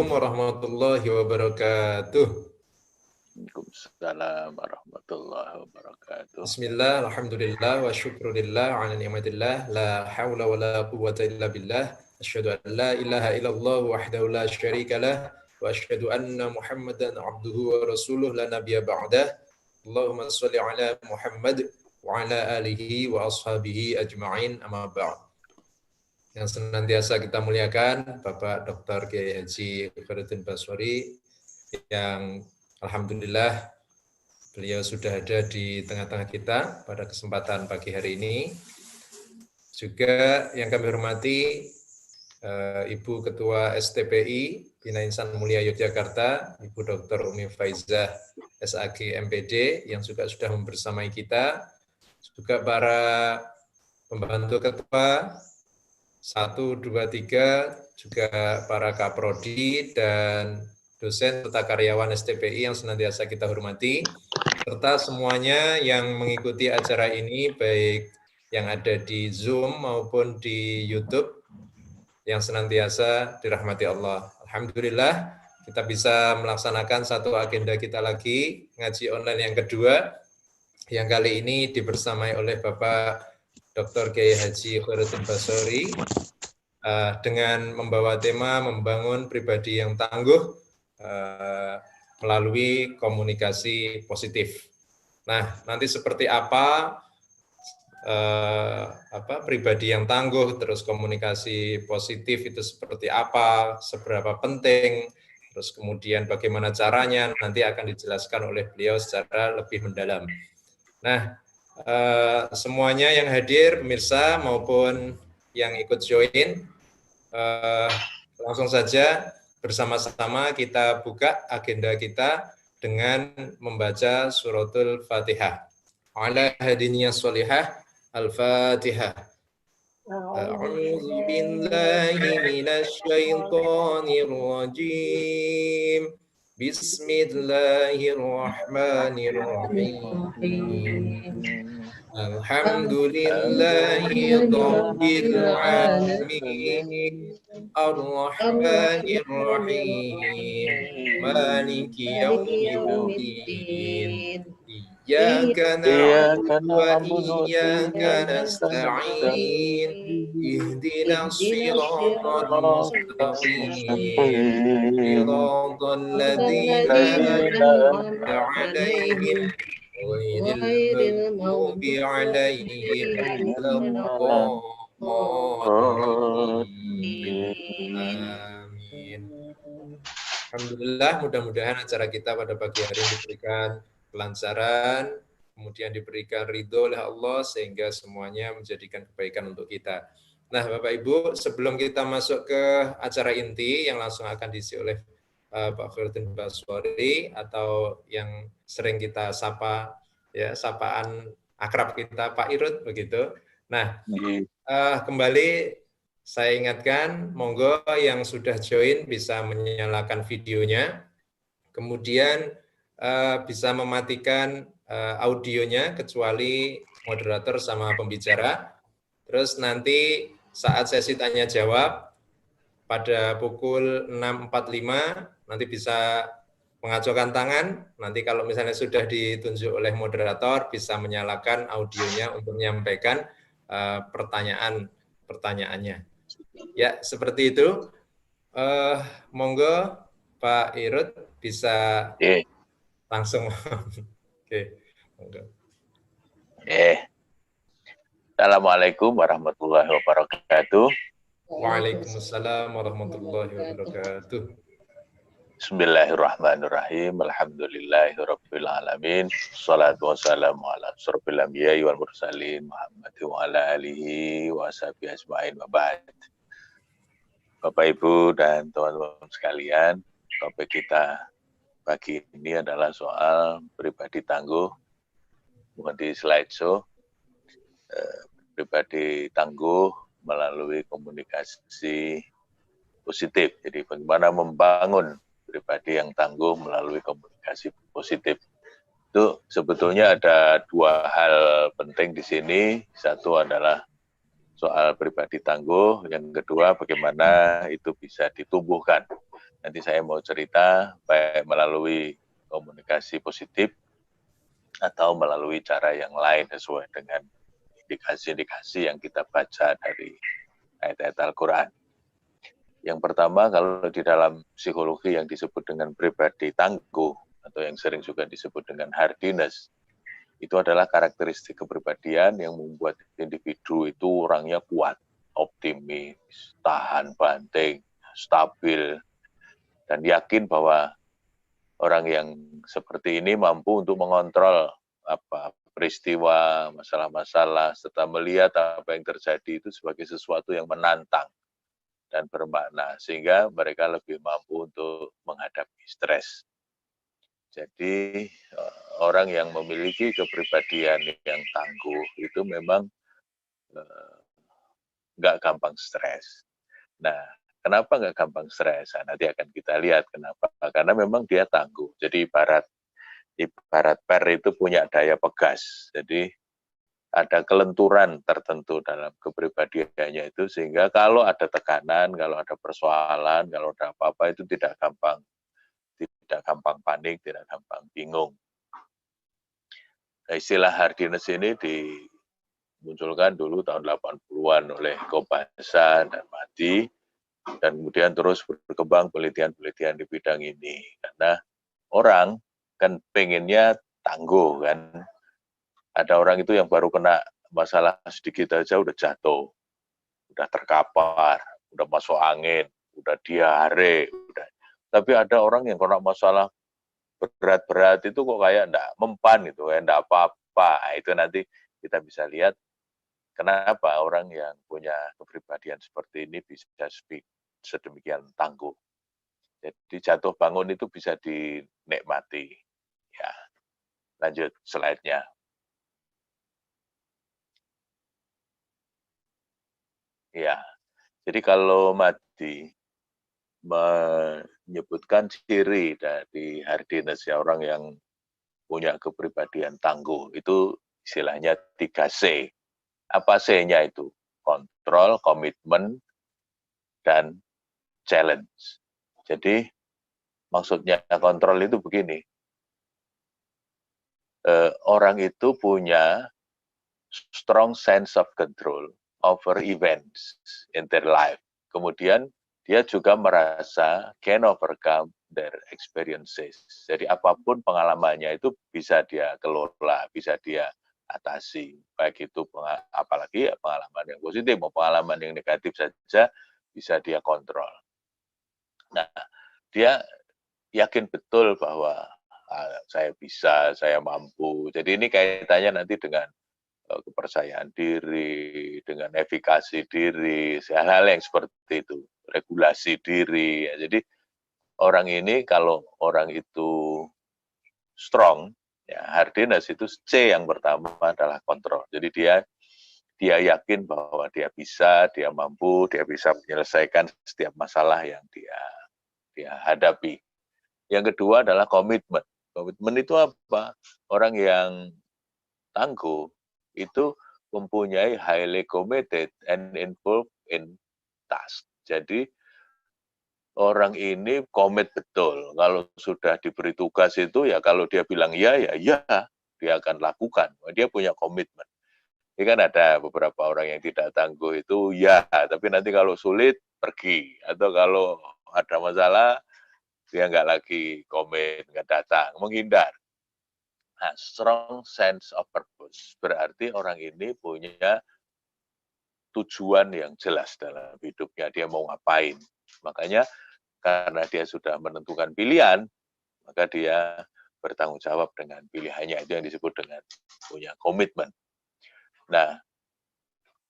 Assalamualaikum warahmatullahi wabarakatuh. Waalaikumsalam warahmatullahi wabarakatuh. Bismillah, alhamdulillah, wa syukurillah, ala ni'matillah, la hawla wa la quwwata illa billah, asyhadu an la ilaha illallah wahdahu la syarika lah, wa asyhadu anna Muhammadan abduhu wa rasuluh la nabiyya ba'dah. Allahumma sholli ala Muhammad wa ala alihi wa ashabihi ajma'in, amma ba'd. Yang senantiasa kita muliakan Bapak Dr. Kiai Haji Khairuddin Baswari, yang alhamdulillah beliau sudah ada di tengah-tengah kita pada kesempatan pagi hari ini. Juga yang kami hormati Ibu Ketua STPI Bina Insan Mulia Yogyakarta, Ibu Dr. Umi Faizah SAG MPD yang juga sudah membersamai kita. Juga para pembantu ketua 1, 2, 3, juga para kaprodi dan dosen serta karyawan STPI yang senantiasa kita hormati, serta semuanya yang mengikuti acara ini, baik yang ada di Zoom maupun di YouTube, yang senantiasa dirahmati Allah. Alhamdulillah, kita bisa melaksanakan satu agenda kita lagi, ngaji online yang kedua, yang kali ini dibersamai oleh Bapak Dr. Kiai Haji Khairuddin Baswari, dengan membawa tema membangun pribadi yang tangguh melalui komunikasi positif. Nah, nanti seperti apa pribadi yang tangguh, terus komunikasi positif itu seperti apa, seberapa penting, terus kemudian bagaimana caranya, nanti akan dijelaskan oleh beliau secara lebih mendalam. Nah, semuanya yang hadir, pemirsa maupun yang ikut join, langsung saja bersama-sama kita buka agenda kita dengan membaca suratul Fatihah. Ala hadiniyas sholihah, Al-Fatihah. A'udzu billahi minasy syaithanir rajim. Bismillahirrahmanirrahim. Alhamdulillahi rabbil alamin. Ar-Rahmanir-Rahim. Maliki yaumiddin. Iyyaka na'budu wa iyyaka nasta'in. Ihdinas siratal mustaqim. Siratal ladzina an'amta 'alaihim ghairil maghdubi 'alaihim waladdallin. Amin. Alhamdulillah, mudah-mudahan acara kita pada pagi hari diberikan kelancaran, kemudian diberikan ridho oleh Allah sehingga semuanya menjadikan kebaikan untuk kita. Nah, Bapak Ibu, sebelum kita masuk ke acara inti yang langsung akan diisi oleh Pak Khairuddin Baswari atau yang sering kita sapa, ya, sapaan akrab kita Pak Irut begitu. Nah, kembali saya ingatkan, monggo yang sudah join bisa menyalakan videonya, kemudian bisa mematikan audionya kecuali moderator sama pembicara. Terus nanti saat sesi tanya jawab pada pukul 6.45 nanti bisa mengacungkan tangan. Nanti kalau misalnya sudah ditunjuk oleh moderator bisa menyalakan audionya untuk menyampaikan pertanyaannya. Ya, seperti itu. Monggo Pak Irut bisa langsung. Oke. Monggo. Assalamualaikum warahmatullahi wabarakatuh. Waalaikumsalam warahmatullahi wabarakatuh. Bismillahirrahmanirrahim. Alhamdulillahirabbil alamin. Shalatu wassalamu ala asyrofil anbiya'i wal mursalin Muhammad wa ala alihi wa sahbihi ajmain wa ba'd. Bapak Ibu dan teman-teman sekalian, topik kita pagi ini adalah soal pribadi tangguh. Bukan di slideshow. Pribadi tangguh melalui komunikasi positif. Jadi bagaimana membangun pribadi yang tangguh melalui komunikasi positif. Itu sebetulnya ada dua hal penting di sini. Satu adalah soal pribadi tangguh, yang kedua bagaimana itu bisa ditumbuhkan Nanti saya mau cerita baik melalui komunikasi positif atau melalui cara yang lain sesuai dengan indikasi-indikasi yang kita baca dari ayat-ayat Al-Quran. Yang pertama, kalau di dalam psikologi yang disebut dengan pribadi tangguh, atau yang sering juga disebut dengan hardiness, itu adalah karakteristik kepribadian yang membuat individu itu orangnya kuat, optimis, tahan banting, stabil, dan yakin bahwa orang yang seperti ini mampu untuk mengontrol peristiwa, masalah-masalah, serta melihat apa yang terjadi itu sebagai sesuatu yang menantang dan bermakna, sehingga mereka lebih mampu untuk menghadapi stres. Jadi orang yang memiliki kepribadian yang tangguh itu memang nggak gampang stres. Nah, kenapa nggak gampang stres? Nah, nanti akan kita lihat kenapa. Karena memang dia tangguh. Jadi ibarat per itu punya daya pegas. Jadi ada kelenturan tertentu dalam kepribadiannya itu, sehingga kalau ada tekanan, kalau ada persoalan, kalau ada apa-apa itu tidak gampang panik, tidak gampang bingung. Nah, istilah hardiness ini dimunculkan dulu tahun 80-an oleh Kobasa dan Mati, dan kemudian terus berkembang penelitian-penelitian di bidang ini. Karena orang kan pengennya tangguh kan. Ada orang itu yang baru kena masalah sedikit aja udah jatuh, udah terkapar, udah masuk angin, udah diare, udah. Tapi ada orang yang kena masalah berat-berat itu kok kayak enggak mempan gitu, kayak enggak apa-apa. Nah, itu nanti kita bisa lihat kenapa orang yang punya kepribadian seperti ini bisa sedemikian tangguh. Jadi jatuh bangun itu bisa dinikmati. Ya, lanjut slide-nya. Ya, jadi kalau Madi menyebutkan ciri dari hardiness ya, orang yang punya kepribadian tangguh, itu istilahnya 3C. Apa C-nya itu? Kontrol, komitmen, dan challenge. Jadi maksudnya kontrol itu begini, orang itu punya strong sense of control over events in their life. Kemudian dia juga merasa can overcome their experiences. Jadi apapun pengalamannya itu bisa dia kelola, bisa dia atasi. Baik itu apalagi pengalaman yang positif maupun pengalaman yang negatif saja bisa dia kontrol. Nah, dia yakin betul bahwa saya bisa, saya mampu. Jadi ini kaitannya nanti dengan kepercayaan diri, dengan efikasi diri, hal-hal yang seperti itu, regulasi diri. Jadi orang ini kalau orang itu strong, ya hardiness itu C yang pertama adalah kontrol. Jadi dia yakin bahwa dia bisa, dia mampu, dia bisa menyelesaikan setiap masalah yang dia hadapi. Yang kedua adalah komitmen. Komitmen itu apa? Orang yang tangguh itu mempunyai highly committed and involved in task. Jadi orang ini komit betul. Kalau sudah diberi tugas itu ya kalau dia bilang ya, ya ya, dia akan lakukan. Dia punya komitmen. Ini kan ada beberapa orang yang tidak tangguh itu ya, tapi nanti kalau sulit pergi. Atau kalau ada masalah dia nggak lagi komit, nggak datang, menghindar. Nah, strong sense of purpose berarti orang ini punya tujuan yang jelas dalam hidupnya, dia mau ngapain. Makanya karena dia sudah menentukan pilihan, maka dia bertanggung jawab dengan pilihannya. Itu yang disebut dengan punya komitmen. Nah,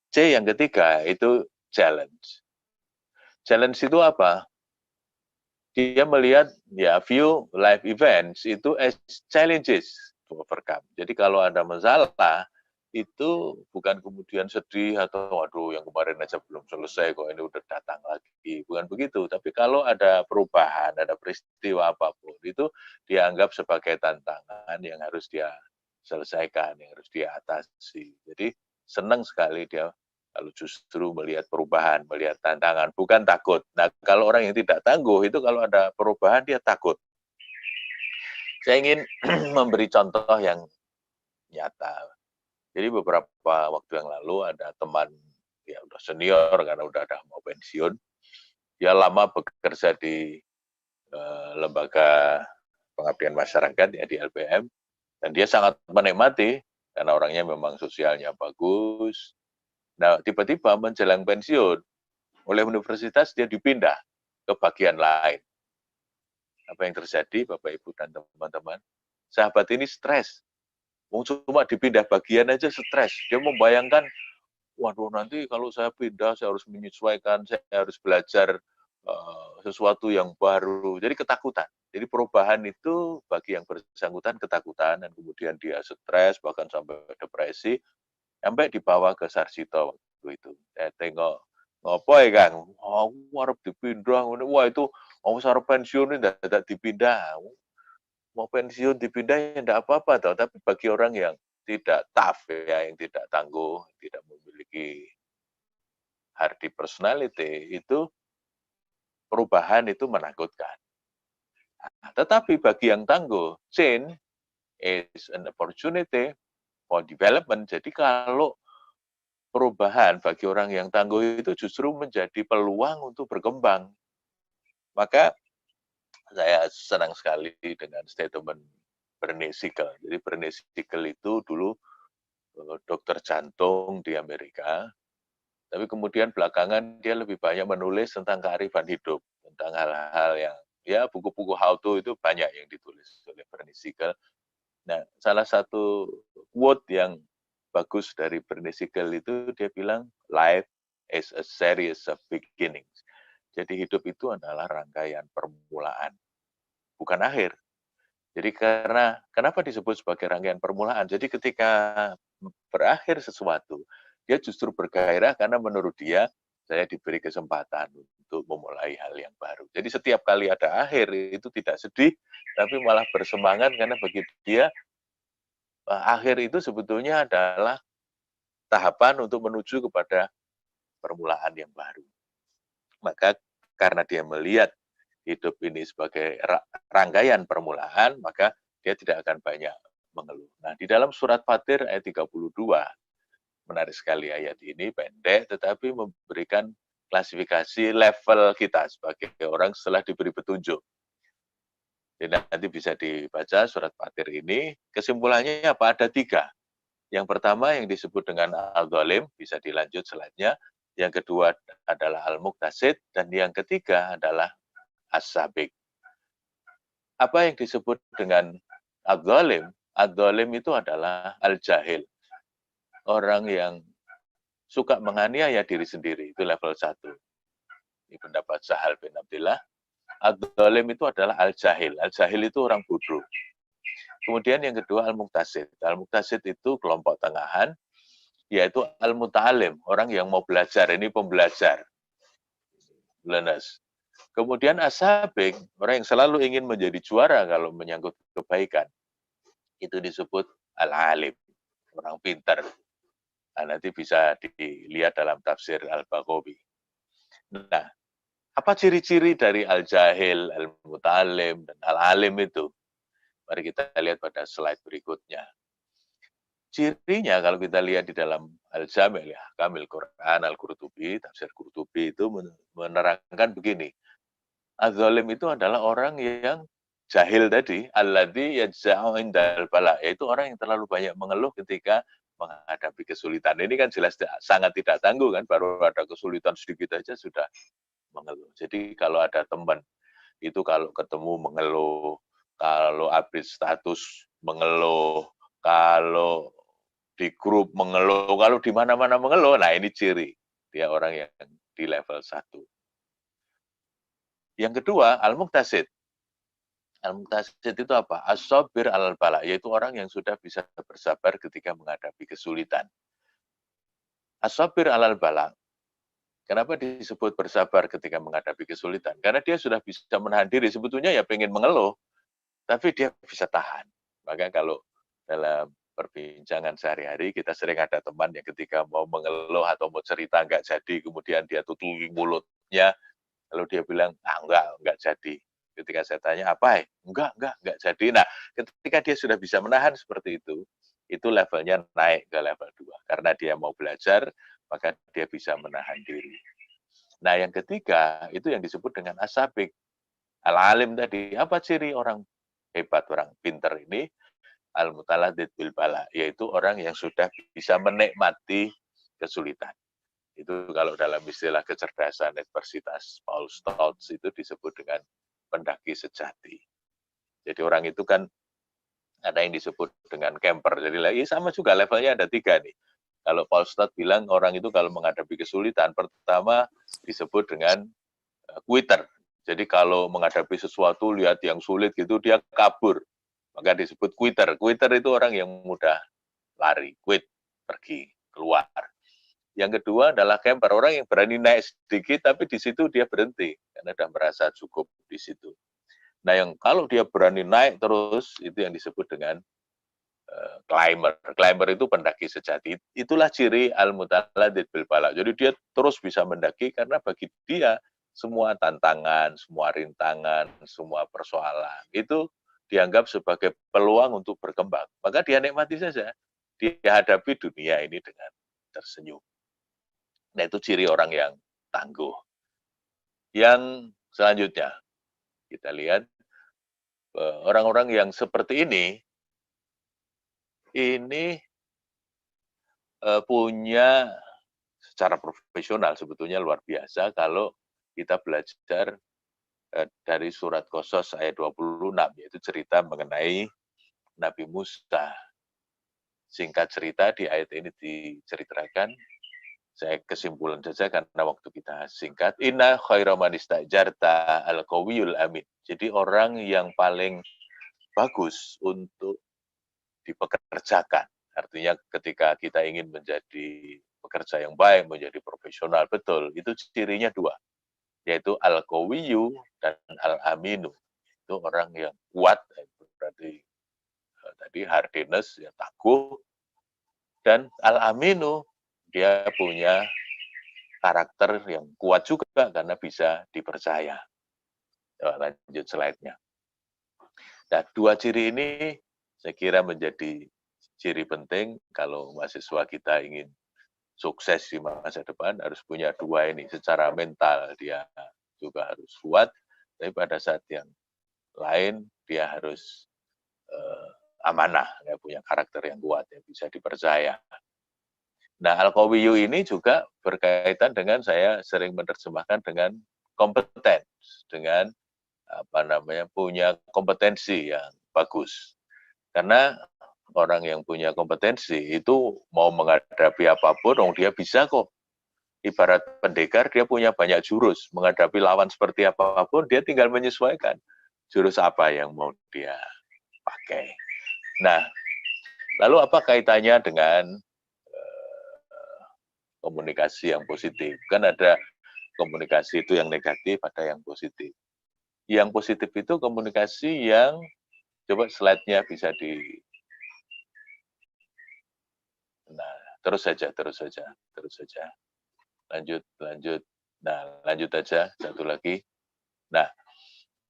C yang ketiga itu challenge. Challenge itu apa? Dia melihat ya view life events itu as challenges to overcome. Jadi kalau ada masalah itu bukan kemudian sedih atau waduh yang kemarin aja belum selesai kok ini udah datang lagi. Bukan begitu, tapi kalau ada perubahan, ada peristiwa apapun itu dianggap sebagai tantangan yang harus dia selesaikan, yang harus dia atasi. Jadi senang sekali dia Kalau justru melihat perubahan, melihat tantangan, bukan takut. Nah, kalau orang yang tidak tangguh itu kalau ada perubahan dia takut. Saya ingin memberi contoh yang nyata. Jadi beberapa waktu yang lalu ada teman ya udah senior karena udah ada mau pensiun. Dia lama bekerja di lembaga pengabdian masyarakat ya di LPM dan dia sangat menikmati karena orangnya memang sosialnya bagus. Nah, tiba-tiba menjelang pensiun oleh universitas dia dipindah ke bagian lain. Apa yang terjadi Bapak Ibu dan teman-teman? Sahabat ini stres. Cuma dipindah bagian aja stres. Dia membayangkan, waduh nanti kalau saya pindah saya harus menyesuaikan, saya harus belajar sesuatu yang baru. Jadi ketakutan. Jadi perubahan itu bagi yang bersangkutan ketakutan dan kemudian dia stres bahkan sampai depresi sampai dibawa ke Sarsito waktu itu. Saya tengok ngopo ya Kang? Oh, arep dipindah. Wah itu arep pensiun ini tidak dipindah. Mau pensiun dipindah ya tidak apa-apa toh. Tapi bagi orang yang tidak tough ya, yang tidak tangguh, tidak memiliki hardy personality itu perubahan itu menakutkan. Tetapi bagi yang tangguh, change is an opportunity for development. Jadi kalau perubahan bagi orang yang tangguh itu justru menjadi peluang untuk berkembang. Maka saya senang sekali dengan statement Bernie Siegel. Jadi Bernie Siegel itu dulu dokter jantung di Amerika, tapi kemudian belakangan dia lebih banyak menulis tentang kearifan hidup, tentang hal-hal yang ya buku-buku how to itu banyak yang ditulis oleh Bernie Siegel. Nah, salah satu quote yang bagus dari Bernie Siegel itu dia bilang life is a series of beginnings. Jadi hidup itu adalah rangkaian permulaan, bukan akhir. Jadi kenapa disebut sebagai rangkaian permulaan? Jadi ketika berakhir sesuatu, dia justru bergairah karena menurut dia saya diberi kesempatan untuk memulai hal yang baru. Jadi setiap kali ada akhir itu tidak sedih, tapi malah bersemangat karena bagi dia akhir itu sebetulnya adalah tahapan untuk menuju kepada permulaan yang baru. Maka karena dia melihat hidup ini sebagai rangkaian permulaan, maka dia tidak akan banyak mengeluh. Nah, di dalam surat Fatir ayat 32, menarik sekali ayat ini, pendek, tetapi memberikan klasifikasi level kita sebagai orang setelah diberi petunjuk. Jadi nanti bisa dibaca surat Fatir ini, kesimpulannya apa? Ada 3. Yang pertama yang disebut dengan al-dhalim, bisa dilanjut slide-nya. Yang kedua adalah al-muqtasid, dan yang ketiga adalah as-sabiq. Apa yang disebut dengan al-dhalim? Al-dhalim itu adalah al-jahil. Orang yang suka menganiaya diri sendiri, itu level 1. Ini pendapat Sahal bin Abdillah. Al-dhalim itu adalah al-jahil. Al-jahil itu orang bodoh. Kemudian yang kedua al-muqtasid. Al-muqtasid itu kelompok tengahan, yaitu al-muta'alim, orang yang mau belajar, ini pembelajar. Learners. Kemudian as-sabiq, orang yang selalu ingin menjadi juara kalau menyangkut kebaikan. Itu disebut al-alim, orang pintar. Nah, nanti bisa dilihat dalam tafsir Al-Baghawi. Nah, apa ciri-ciri dari al-jahil, al-muta'alim, dan al-alim itu? Mari kita lihat pada slide berikutnya. Cirinya kalau kita lihat di dalam Al-Jami' ya, Kamil Quran, Al-Qurtubi, tafsir Qurtubi itu menerangkan begini. Az-zalim itu adalah orang yang jahil tadi, alladzi yajza'u indal bala, yaitu orang yang terlalu banyak mengeluh ketika menghadapi kesulitan. Ini kan jelas sangat tidak tangguh kan, baru ada kesulitan sedikit aja sudah mengeluh. Jadi kalau ada teman itu kalau ketemu mengeluh, kalau update status mengeluh, kalau di grup mengeluh, kalau di mana-mana mengeluh, nah ini ciri dia orang yang di level 1. Yang kedua, al-muqtasid. Al-muqtasid itu apa? As-sabir al-bala, yaitu orang yang sudah bisa bersabar ketika menghadapi kesulitan. As-sabir al-bala. Kenapa disebut bersabar ketika menghadapi kesulitan? Karena dia sudah bisa menahan diri. Sebetulnya ya pengen mengeluh, tapi dia bisa tahan. Maka kalau dalam perbincangan sehari-hari, kita sering ada teman yang ketika mau mengeluh atau mau cerita nggak jadi, kemudian dia tutupi mulutnya, lalu dia bilang, enggak jadi. Ketika saya tanya, apa? Enggak jadi. Nah, ketika dia sudah bisa menahan seperti itu levelnya naik ke level 2. Karena dia mau belajar, maka dia bisa menahan diri. Nah, yang ketiga, itu yang disebut dengan asabik. Al-alim tadi, apa ciri orang hebat, orang pinter ini? Al-mutaladid bil bala, yaitu orang yang sudah bisa menikmati kesulitan. Itu kalau dalam istilah kecerdasan Universitas Paul Stoltz itu disebut dengan pendaki sejati. Jadi orang itu kan ada yang disebut dengan camper. Jadi lagi sama juga levelnya ada 3 nih. Kalau Paul Stoltz bilang orang itu kalau menghadapi kesulitan, pertama disebut dengan quitter. Jadi kalau menghadapi sesuatu lihat yang sulit gitu dia kabur, maka disebut quitter. Quitter itu orang yang mudah lari, quit, pergi, keluar. Yang kedua adalah camper, orang yang berani naik sedikit tapi di situ dia berhenti karena sudah merasa cukup di situ. Nah, yang kalau dia berani naik terus itu yang disebut dengan climber. Climber itu pendaki sejati. Itulah ciri al-mutaladid bil bala. Jadi dia terus bisa mendaki karena bagi dia semua tantangan, semua rintangan, semua persoalan itu dianggap sebagai peluang untuk berkembang. Maka dia nikmati saja. Dia hadapi dunia ini dengan tersenyum. Nah, itu ciri orang yang tangguh. Yang selanjutnya, kita lihat orang-orang yang seperti ini punya secara profesional sebetulnya luar biasa kalau kita belajar dari surat Qasas ayat 26, yaitu cerita mengenai Nabi Musa. Singkat cerita di ayat ini diceritakan, saya kesimpulan saja karena waktu kita singkat. Inna khaira man istajarta al-qawiyul amin. Jadi orang yang paling bagus untuk dipekerjakan. Artinya ketika kita ingin menjadi pekerja yang baik, menjadi profesional, betul, itu cirinya 2. Yaitu al-qawiyu dan al-aminu. Itu orang yang kuat, berarti tadi hardiness, ya tangguh, dan al-aminu, dia punya karakter yang kuat juga karena bisa dipercaya. Lanjut slide-nya. Nah, 2 ciri ini saya kira menjadi ciri penting kalau mahasiswa kita ingin sukses di masa depan, harus punya 2 ini. Secara mental dia juga harus kuat, tapi pada saat yang lain dia harus amanah, ya, punya karakter yang kuat, yang bisa dipercaya. Nah, al-qawiyu ini juga berkaitan dengan saya sering menerjemahkan dengan kompeten, dengan punya kompetensi yang bagus. Karena orang yang punya kompetensi itu mau menghadapi apapun, dia bisa kok. Ibarat pendekar, dia punya banyak jurus. Menghadapi lawan seperti apapun, dia tinggal menyesuaikan jurus apa yang mau dia pakai. Nah, lalu apa kaitannya dengan komunikasi yang positif? Kan ada komunikasi itu yang negatif, ada yang positif. Yang positif itu komunikasi yang, coba slide-nya bisa nah, terus saja. Lanjut. Nah, lanjut aja, satu lagi. Nah,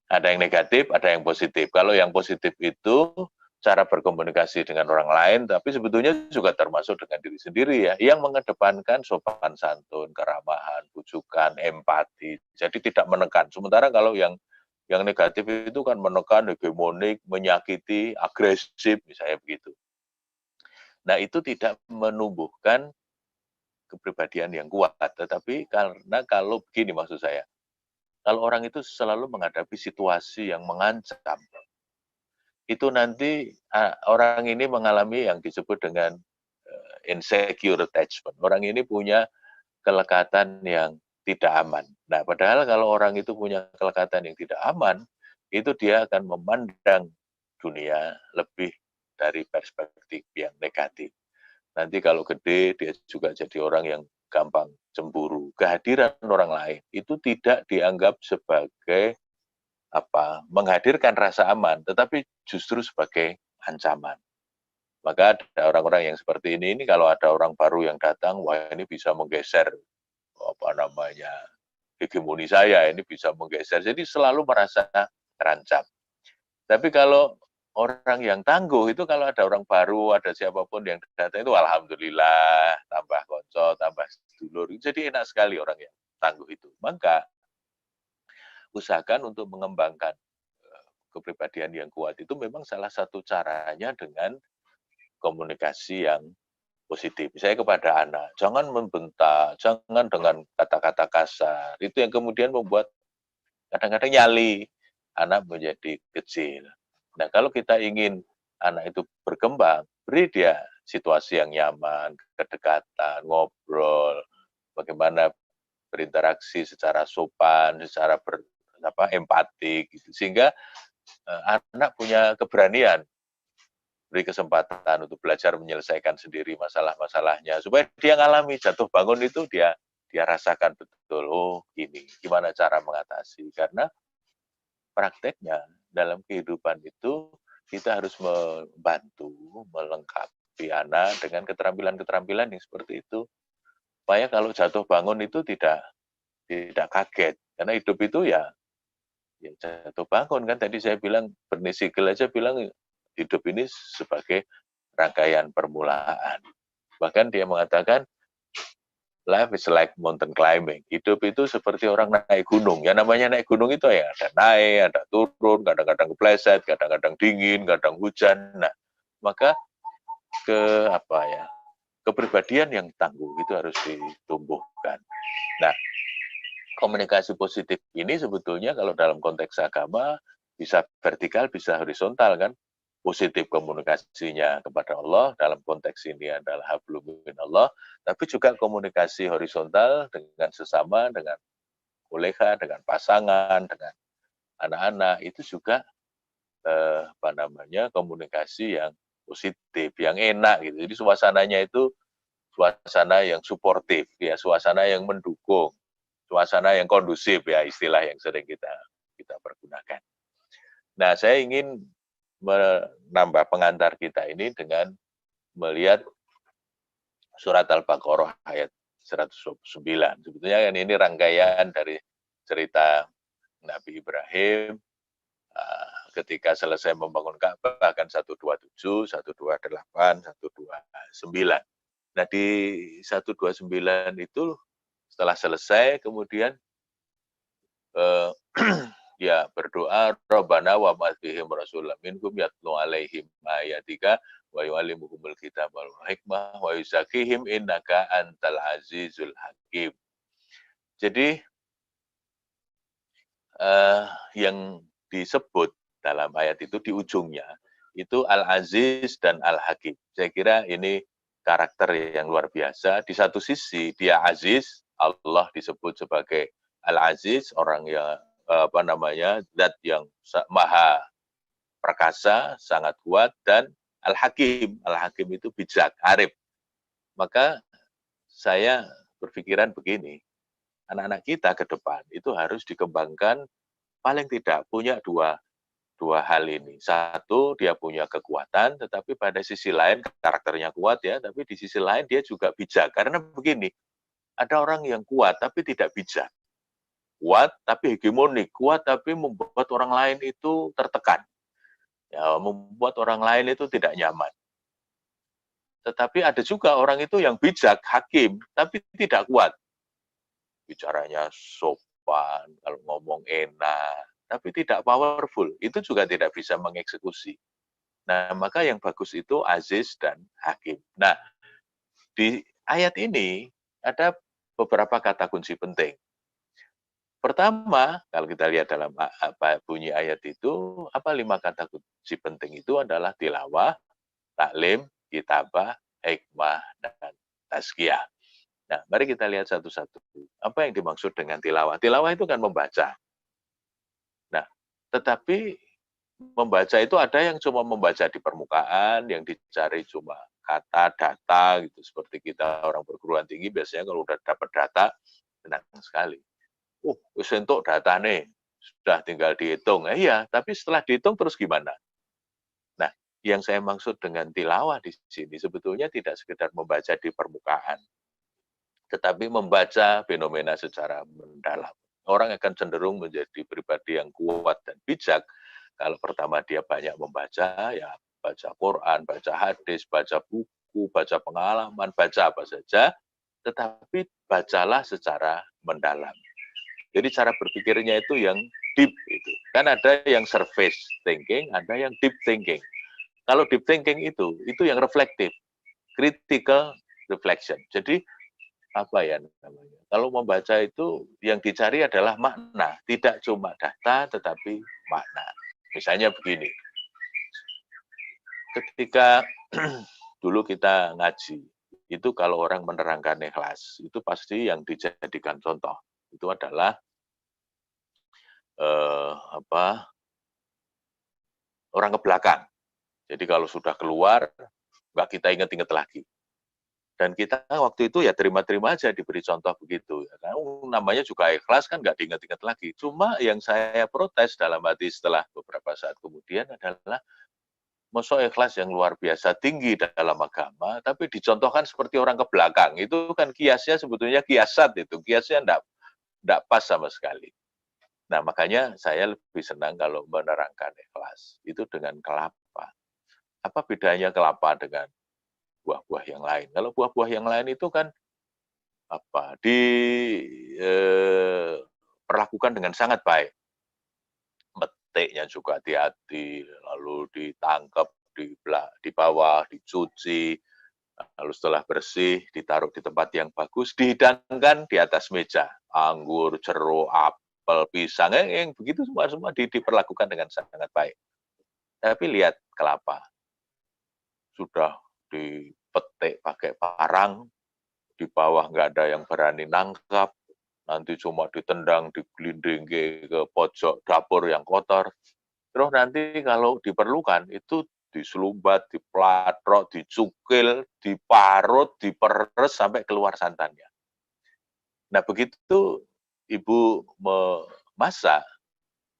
ada yang negatif, ada yang positif. Kalau yang positif itu cara berkomunikasi dengan orang lain, tapi sebetulnya juga termasuk dengan diri sendiri ya, yang mengedepankan sopan santun, keramahan, bujukan, empati. Jadi tidak menekan. Sementara kalau yang negatif itu kan menekan, hegemonik, menyakiti, agresif, misalnya begitu. Nah, itu tidak menumbuhkan kepribadian yang kuat. Tetapi karena kalau begini maksud saya, kalau orang itu selalu menghadapi situasi yang mengancam, itu nanti orang ini mengalami yang disebut dengan insecure attachment. Orang ini punya kelekatan yang tidak aman. Nah, padahal kalau orang itu punya kelekatan yang tidak aman, itu dia akan memandang dunia lebih dari perspektif yang negatif. Nanti kalau gede, dia juga jadi orang yang gampang cemburu. Kehadiran orang lain itu tidak dianggap sebagai menghadirkan rasa aman, tetapi justru sebagai ancaman. Maka ada orang-orang yang seperti ini kalau ada orang baru yang datang, wah ini bisa menggeser apa namanya hegemoni saya, ini bisa menggeser. Jadi selalu merasa terancam. Tapi kalau orang yang tangguh itu kalau ada orang baru, ada siapapun yang datang itu alhamdulillah, tambah konco, tambah sedulur. Jadi enak sekali orang yang tangguh itu. Maka usahakan untuk mengembangkan kepribadian yang kuat itu memang salah satu caranya dengan komunikasi yang positif. Misalnya kepada anak, jangan membentak, jangan dengan kata-kata kasar. Itu yang kemudian membuat kadang-kadang nyali anak menjadi kecil. Nah, kalau kita ingin anak itu berkembang, beri dia situasi yang nyaman, kedekatan, ngobrol, bagaimana berinteraksi secara sopan, secara empatik, gitu. Sehingga anak punya keberanian, beri kesempatan untuk belajar menyelesaikan sendiri masalah-masalahnya, supaya dia ngalami jatuh bangun itu dia rasakan betul, oh gini, gimana cara mengatasi. Karena prakteknya dalam kehidupan itu kita harus membantu, melengkapi anak dengan keterampilan-keterampilan yang seperti itu. Supaya kalau jatuh bangun itu tidak kaget. Karena hidup itu ya jatuh bangun kan. Tadi saya bilang, Bernie Siegel aja bilang hidup ini sebagai rangkaian permulaan. Bahkan dia mengatakan life is like mountain climbing. Hidup itu seperti orang naik gunung. Ya namanya naik gunung itu ya ada naik, ada turun, kadang-kadang kepleset, kadang-kadang dingin, kadang hujan. Nah, maka kepribadian yang tangguh itu harus ditumbuhkan. Nah, komunikasi positif ini sebetulnya kalau dalam konteks agama bisa vertikal, bisa horizontal kan. Positif komunikasinya kepada Allah, dalam konteks ini adalah hablum minallah, tapi juga komunikasi horizontal dengan sesama, dengan kolega, dengan pasangan, dengan anak-anak, itu juga komunikasi yang positif, yang enak gitu. Jadi suasananya itu suasana yang suportif, ya, suasana yang mendukung, suasana yang kondusif, ya, istilah yang sering kita pergunakan. Nah, saya ingin menambah pengantar kita ini dengan melihat surat Al-Baqarah ayat 109. Sebetulnya ini rangkaian dari cerita Nabi Ibrahim ketika selesai membangun Ka'bah, kan 127, 128, 129. Nah, di 129 itu setelah selesai kemudian ya berdoa, Rabbana wa ba'ath rasulan minhum yatlu alaihim ayatika wa yu'allimuhumul kitab wal hikmah wa yuzakihim innaka antal azizul hakim. Jadi yang disebut dalam ayat itu di ujungnya itu Al-Aziz dan Al-Hakim. Saya kira ini karakter yang luar biasa. Di satu sisi dia aziz, Allah disebut sebagai Al-Aziz, orang yang zat yang maha perkasa, sangat kuat, dan Al-Hakim. Al-Hakim itu bijak, arif. Maka saya berpikiran begini, anak-anak kita ke depan itu harus dikembangkan paling tidak punya dua hal ini. Satu, dia punya kekuatan, tetapi pada sisi lain karakternya kuat ya, tapi di sisi lain dia juga bijak. Karena begini, ada orang yang kuat tapi tidak bijak. Kuat tapi hegemonik, kuat tapi membuat orang lain itu tertekan. Ya, membuat orang lain itu tidak nyaman. Tetapi ada juga orang itu yang bijak, hakim, tapi tidak kuat. Bicaranya sopan, kalau ngomong enak, tapi tidak powerful. Itu juga tidak bisa mengeksekusi. Nah, maka yang bagus itu aziz dan hakim. Nah, di ayat ini ada beberapa kata kunci penting. Pertama, kalau kita lihat dalam bunyi ayat itu, 5 kata kunci penting itu adalah tilawah, taklim, kitabah, hikmah, dan tazkiyah. Nah, mari kita lihat satu-satu. Apa yang dimaksud dengan tilawah? Tilawah itu kan membaca. Nah, tetapi membaca itu ada yang cuma membaca di permukaan, yang dicari cuma kata, data, gitu. Seperti kita orang perguruan tinggi, biasanya kalau udah dapat data, senang sekali. Wis entuk datane, sudah tinggal dihitung. Iya, tapi setelah dihitung terus gimana? Nah, yang saya maksud dengan tilawah di sini sebetulnya tidak sekedar membaca di permukaan, tetapi membaca fenomena secara mendalam. Orang akan cenderung menjadi pribadi yang kuat dan bijak kalau pertama dia banyak membaca, ya baca Quran, baca hadis, baca buku, baca pengalaman, baca apa saja, tetapi bacalah secara mendalam. Jadi cara berpikirnya itu yang deep itu. Kan ada yang surface thinking, ada yang deep thinking. Kalau deep thinking itu yang reflektif, critical reflection. Jadi apa ya namanya? Kalau membaca itu yang dicari adalah makna, tidak cuma data tetapi makna. Misalnya begini, ketika dulu kita ngaji, itu kalau orang menerangkan ikhlas, itu pasti yang dijadikan contoh itu adalah orang ke belakang. Jadi kalau sudah keluar, nggak kita ingat-ingat lagi. Dan kita waktu itu ya terima-terima aja diberi contoh begitu. Karena namanya juga ikhlas kan nggak diingat-ingat lagi. Cuma yang saya protes dalam hati setelah beberapa saat kemudian adalah masa ikhlas yang luar biasa tinggi dalam agama, tapi dicontohkan seperti orang ke belakang. Itu kan kiasnya sebetulnya kiasat itu. Kiasnya enggak pas sama sekali. Nah, makanya saya lebih senang kalau menerangkan ikhlas. Itu dengan kelapa. Apa bedanya kelapa dengan buah-buah yang lain? Kalau buah-buah yang lain itu kan perlakukan dengan sangat baik. Metiknya juga hati-hati, lalu ditangkap di bawah, dicuci, lalu setelah bersih ditaruh di tempat yang bagus, dihidangkan di atas meja. Anggur, jeruk, apel, pisang, yang begitu semua diperlakukan dengan sangat baik. Tapi lihat kelapa, sudah dipetik pakai parang, di bawah nggak ada yang berani nangkap, nanti cuma ditendang, digelinding ke pojok dapur yang kotor. Terus nanti kalau diperlukan itu diselumbat, diplatrok, dicukil, diparut, diperes sampai keluar santannya. Nah begitu ibu memasak,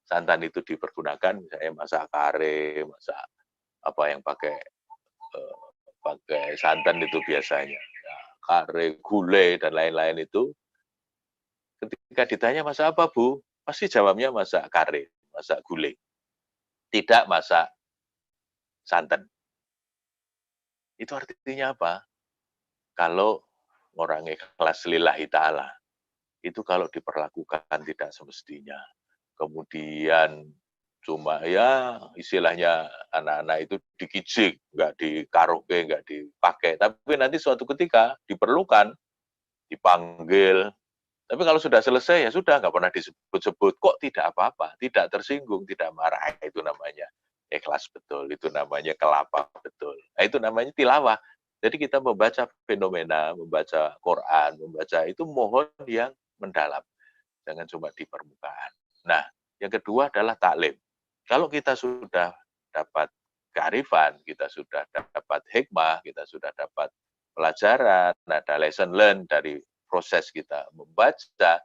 santan itu dipergunakan, misalnya masak kare, masak apa yang pakai santan itu biasanya, ya, kare, gulai dan lain-lain itu. Ketika ditanya masak apa Bu, pasti jawabnya masak kare, masak gulai, tidak masak santan. Itu artinya apa? Kalau orang ikhlas lillahi ta'ala, itu kalau diperlakukan tidak semestinya. Kemudian cuma ya istilahnya anak-anak itu dikijik, nggak dikaruke, nggak dipakai. Tapi nanti suatu ketika diperlukan, dipanggil. Tapi kalau sudah selesai ya sudah, nggak pernah disebut-sebut. Kok tidak apa-apa, tidak tersinggung, tidak marah. Itu namanya ikhlas betul, itu namanya kelapa betul. Nah, itu namanya tilawah. Jadi kita membaca fenomena, membaca Quran, membaca itu mohon yang mendalam. Jangan cuma di permukaan. Nah, yang kedua adalah taklim. Kalau kita sudah dapat kearifan, kita sudah dapat hikmah, kita sudah dapat pelajaran, ada lesson learn dari proses kita membaca,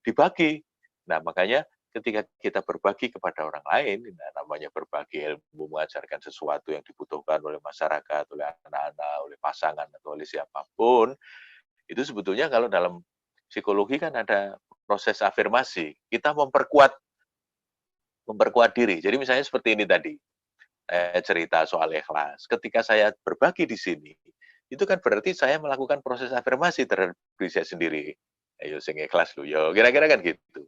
dibagi. Nah, makanya ketika kita berbagi kepada orang lain, nah, namanya berbagi ilmu, mengajarkan sesuatu yang dibutuhkan oleh masyarakat, oleh anak-anak, oleh pasangan, atau oleh siapapun, itu sebetulnya kalau dalam psikologi kan ada proses afirmasi. Kita memperkuat diri. Jadi misalnya seperti ini tadi, cerita soal ikhlas. Ketika saya berbagi di sini, itu kan berarti saya melakukan proses afirmasi terhadap diri saya sendiri. Ayo sing ikhlas lu, yo kira-kira kan gitu.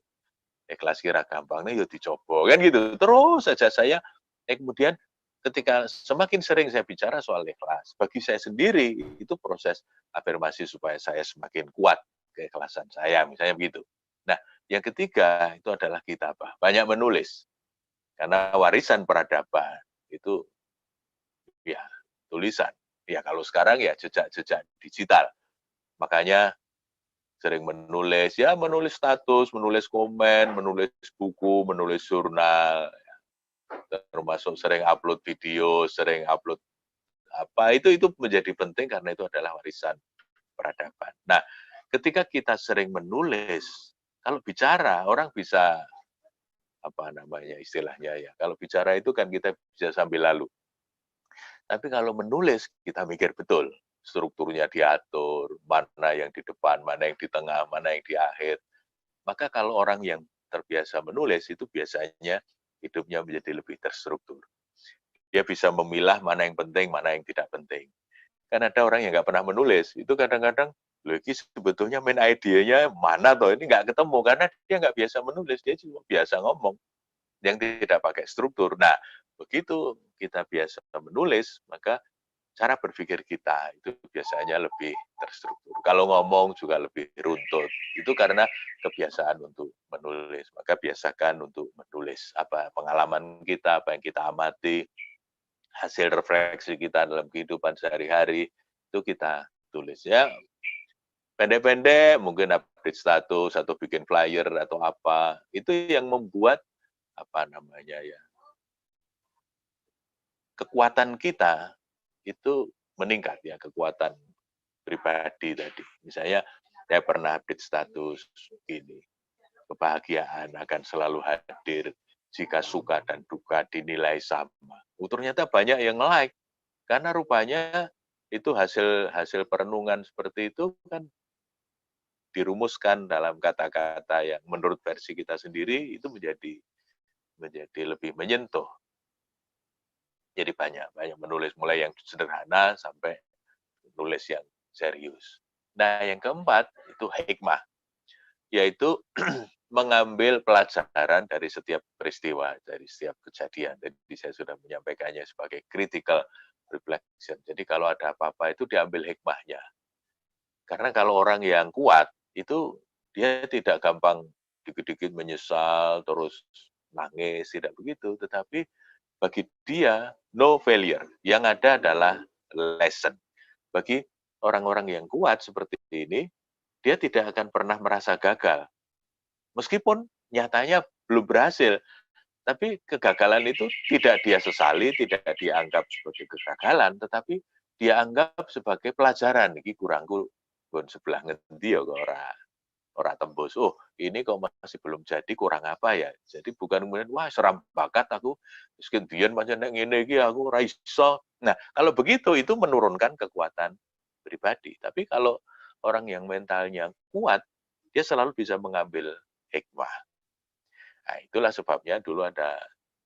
Ikhlas kira gampang nih, yo dicoba kan gitu. Terus saja saya, kemudian ketika semakin sering saya bicara soal ikhlas, bagi saya sendiri itu proses afirmasi supaya saya semakin kuat keikhlasan saya, misalnya begitu. Nah, yang ketiga itu adalah kitabah, banyak menulis. Karena warisan peradaban itu ya tulisan. Ya kalau sekarang ya jejak-jejak digital. Makanya sering menulis, ya menulis status, menulis komen, menulis buku, menulis jurnal, termasuk sering upload video, sering upload apa, itu menjadi penting karena itu adalah warisan peradaban. Nah, ketika kita sering menulis, kalau bicara orang bisa apa namanya istilahnya ya. Kalau bicara itu kan kita bisa sambil lalu. Tapi kalau menulis, kita mikir betul. Strukturnya diatur, mana yang di depan, mana yang di tengah, mana yang di akhir. Maka kalau orang yang terbiasa menulis, itu biasanya hidupnya menjadi lebih terstruktur. Dia bisa memilah mana yang penting, mana yang tidak penting. Kan ada orang yang nggak pernah menulis, itu kadang-kadang, loh ini sebetulnya main idenya mana toh, ini nggak ketemu, karena dia nggak biasa menulis, dia cuma biasa ngomong, yang tidak pakai struktur. Nah, begitu kita biasa menulis, maka cara berpikir kita itu biasanya lebih terstruktur. Kalau ngomong juga lebih runtut. Itu karena kebiasaan untuk menulis. Maka biasakan untuk menulis apa pengalaman kita, apa yang kita amati, hasil refleksi kita dalam kehidupan sehari-hari, itu kita tulis. Ya, pendek-pendek, mungkin update status, atau bikin flyer, atau apa. Itu yang membuat, apa namanya ya, kekuatan kita itu meningkat ya, kekuatan pribadi tadi. Misalnya saya pernah update status begini, kebahagiaan akan selalu hadir jika suka dan duka dinilai sama. Ternyata banyak yang like, karena rupanya itu hasil perenungan seperti itu kan dirumuskan dalam kata-kata yang menurut versi kita sendiri itu menjadi lebih menyentuh. Jadi banyak menulis, mulai yang sederhana sampai nulis yang serius. Nah, yang keempat itu hikmah, yaitu mengambil pelajaran dari setiap peristiwa, dari setiap kejadian. Jadi saya sudah menyampaikannya sebagai critical reflection. Jadi kalau ada apa-apa itu diambil hikmahnya. Karena kalau orang yang kuat, itu dia tidak gampang dikit-dikit menyesal, terus nangis, tidak begitu. Tetapi bagi dia, no failure. Yang ada adalah lesson. Bagi orang-orang yang kuat seperti ini, dia tidak akan pernah merasa gagal. Meskipun nyatanya belum berhasil, tapi kegagalan itu tidak dia sesali, tidak dianggap sebagai kegagalan, tetapi dia anggap sebagai pelajaran. Ini kurangku pun sebelah ngendi ya kok ora tembus. Oh, ini kok masih belum jadi, kurang apa ya? Jadi bukan kemudian wah seram bakat aku miskin biyen pancen nek ngene iki aku ora iso. Nah, kalau begitu itu menurunkan kekuatan pribadi. Tapi kalau orang yang mentalnya kuat, dia selalu bisa mengambil hikmah. Nah, itulah sebabnya dulu ada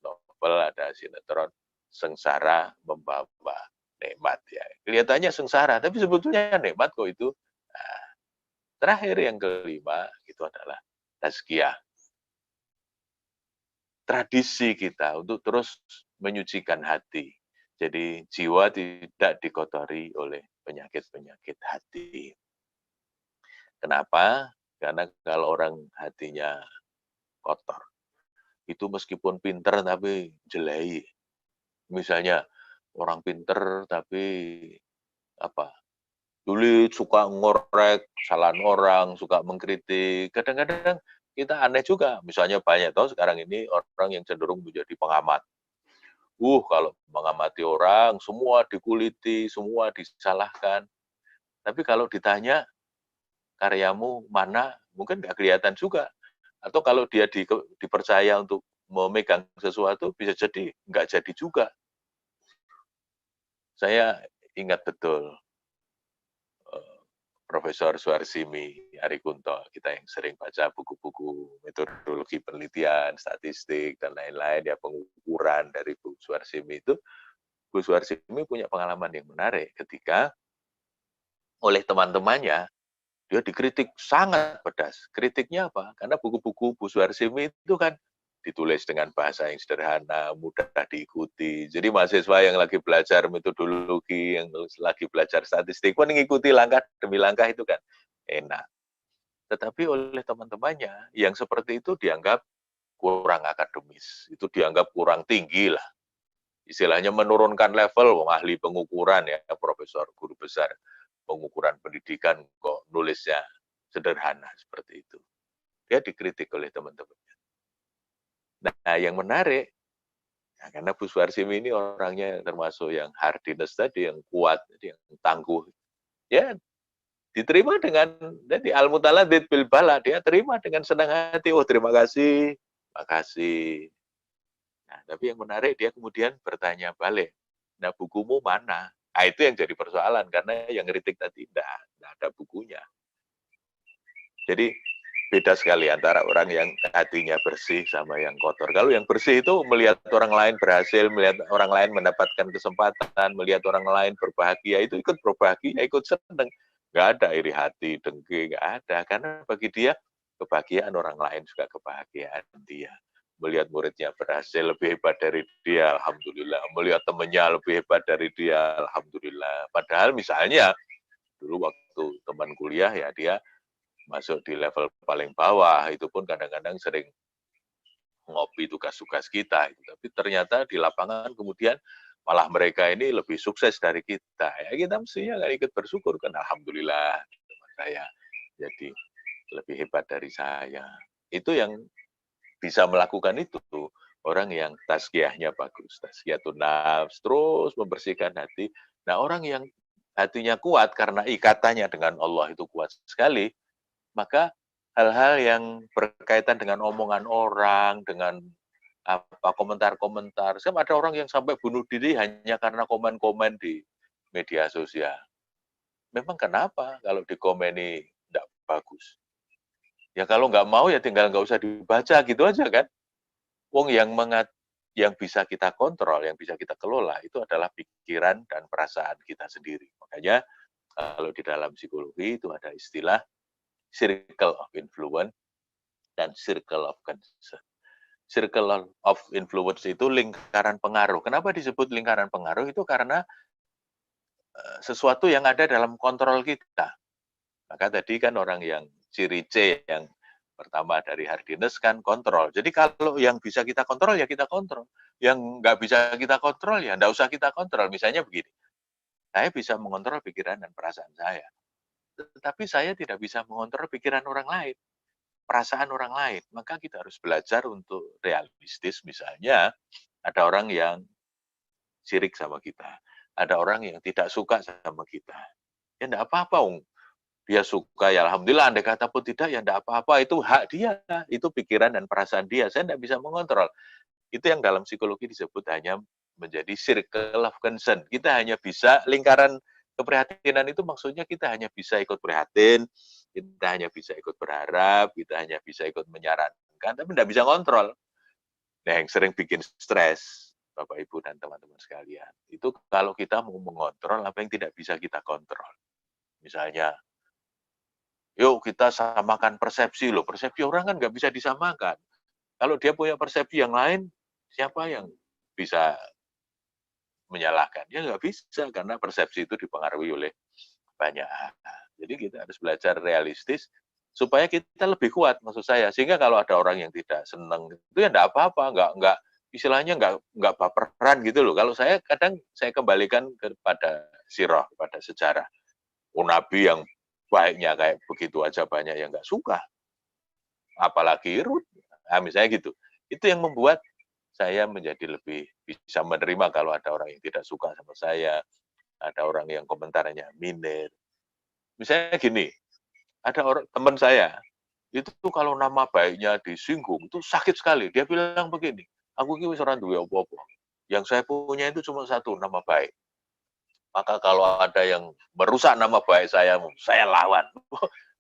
novel, ada sinetron Sengsara Membawa Nikmat ya. Kelihatannya sengsara, tapi sebetulnya nikmat kok itu. Nah, terakhir yang kelima itu adalah tazkiyah. Tradisi kita untuk terus menyucikan hati. Jadi jiwa tidak dikotori oleh penyakit-penyakit hati. Kenapa? Karena kalau orang hatinya kotor, itu meskipun pinter tapi jelai. Misalnya orang pinter tapi apa? Sulit, suka ngorek kesalahan orang, suka mengkritik. Kadang-kadang kita aneh juga. Misalnya banyak tahu sekarang ini orang yang cenderung menjadi pengamat. Kalau mengamati orang, semua dikuliti, semua disalahkan. Tapi kalau ditanya karyamu mana, mungkin nggak kelihatan juga. Atau kalau dia dipercaya untuk memegang sesuatu, bisa jadi nggak jadi juga. Saya ingat betul Profesor Suharsimi Arikunto, kita yang sering baca buku-buku metodologi penelitian, statistik, dan lain-lain, ya pengukuran dari Bu Suharsimi itu, Bu Suharsimi punya pengalaman yang menarik ketika oleh teman-temannya, dia dikritik sangat pedas. Kritiknya apa? Karena buku-buku Bu Suharsimi itu kan ditulis dengan bahasa yang sederhana, mudah diikuti. Jadi mahasiswa yang lagi belajar metodologi, yang lagi belajar statistik, pun mengikuti langkah demi langkah itu kan enak. Tetapi oleh teman-temannya, yang seperti itu dianggap kurang akademis. Itu dianggap kurang tinggi lah. Istilahnya menurunkan level, ahli pengukuran ya, profesor, guru besar pengukuran pendidikan kok nulisnya sederhana seperti itu. Dia dikritik oleh teman-temannya. Nah, yang menarik, ya, karena Bu Suharsimi ini orangnya termasuk yang hardiness tadi, yang kuat, yang tangguh. Ya, diterima dengan, jadi al-mutaladid bil bala, dia terima dengan senang hati. Oh, terima kasih. Nah, tapi yang menarik, dia kemudian bertanya balik. Nah, bukumu mana? Nah, itu yang jadi persoalan, karena yang ngeritik tadi tidak ada bukunya. Jadi beda sekali antara orang yang hatinya bersih sama yang kotor. Kalau yang bersih itu melihat orang lain berhasil, melihat orang lain mendapatkan kesempatan, melihat orang lain berbahagia, itu ikut berbahagia, ikut seneng. Nggak ada iri hati, dengki, nggak ada. Karena bagi dia, kebahagiaan orang lain juga kebahagiaan dia. Melihat muridnya berhasil lebih hebat dari dia, alhamdulillah. Melihat temannya lebih hebat dari dia, alhamdulillah. Padahal misalnya, dulu waktu teman kuliah ya dia masuk di level paling bawah, itu pun kadang-kadang sering ngopi tugas-tugas kita. Tapi ternyata di lapangan kemudian malah mereka ini lebih sukses dari kita. Ya kita mestinya nggak ikut bersyukur kan, alhamdulillah teman saya jadi lebih hebat dari saya. Itu yang bisa melakukan itu orang yang tazkiyahnya bagus, tazkiyatun nafs, terus membersihkan hati. Nah, orang yang hatinya kuat karena ikatannya dengan Allah itu kuat sekali, maka hal-hal yang berkaitan dengan omongan orang, dengan apa komentar-komentar. Saya ada orang yang sampai bunuh diri hanya karena komen-komen di media sosial. Memang kenapa kalau dikomeni tidak bagus? Ya kalau nggak mau ya tinggal nggak usah dibaca gitu aja kan. Wong yang bisa kita kontrol, yang bisa kita kelola itu adalah pikiran dan perasaan kita sendiri. Makanya kalau di dalam psikologi itu ada istilah circle of influence dan circle of concern. Circle of influence itu lingkaran pengaruh. Kenapa disebut lingkaran pengaruh? Itu karena sesuatu yang ada dalam kontrol kita. Maka tadi kan orang yang ciri C yang pertama dari hardiness kan kontrol. Jadi kalau yang bisa kita kontrol ya kita kontrol. Yang nggak bisa kita kontrol ya nggak usah kita kontrol. Misalnya begini, saya bisa mengontrol pikiran dan perasaan saya. Tetapi saya tidak bisa mengontrol pikiran orang lain, perasaan orang lain. Maka kita harus belajar untuk realistis. Misalnya ada orang yang sirik sama kita. Ada orang yang tidak suka sama kita. Ya enggak apa-apa, dia suka ya alhamdulillah, andai kata pun tidak ya enggak apa-apa, itu hak dia, itu pikiran dan perasaan dia, saya enggak bisa mengontrol. Itu yang dalam psikologi disebut hanya menjadi circle of concern. Kita hanya bisa lingkaran keprihatinan itu maksudnya kita hanya bisa ikut prihatin, kita hanya bisa ikut berharap, kita hanya bisa ikut menyarankan, tapi enggak bisa kontrol. Nah, yang sering bikin stres, Bapak Ibu dan teman-teman sekalian, itu kalau kita mau mengontrol apa yang tidak bisa kita kontrol. Misalnya, yuk kita samakan persepsi loh. Persepsi orang kan nggak bisa disamakan. Kalau dia punya persepsi yang lain, siapa yang bisa menyalahkan? Ya nggak bisa, karena persepsi itu dipengaruhi oleh banyak hal. Jadi kita harus belajar realistis, supaya kita lebih kuat, maksud saya. Sehingga kalau ada orang yang tidak senang, itu ya nggak apa-apa, nggak istilahnya nggak baperan gitu loh. Kalau saya kadang saya kembalikan kepada sirah, kepada sejarah. Nabi yang baiknya kayak begitu aja banyak yang nggak suka, apalagi Rut. Nah, misalnya gitu. Itu yang membuat saya menjadi lebih bisa menerima kalau ada orang yang tidak suka sama saya, ada orang yang komentarnya minder. Misalnya gini, ada orang teman saya, itu tuh kalau nama baiknya disinggung, itu sakit sekali. Dia bilang begini, aku ini wis ora duwe apa-apa. Yang saya punya itu cuma satu, nama baik. Maka kalau ada yang merusak nama baik saya lawan.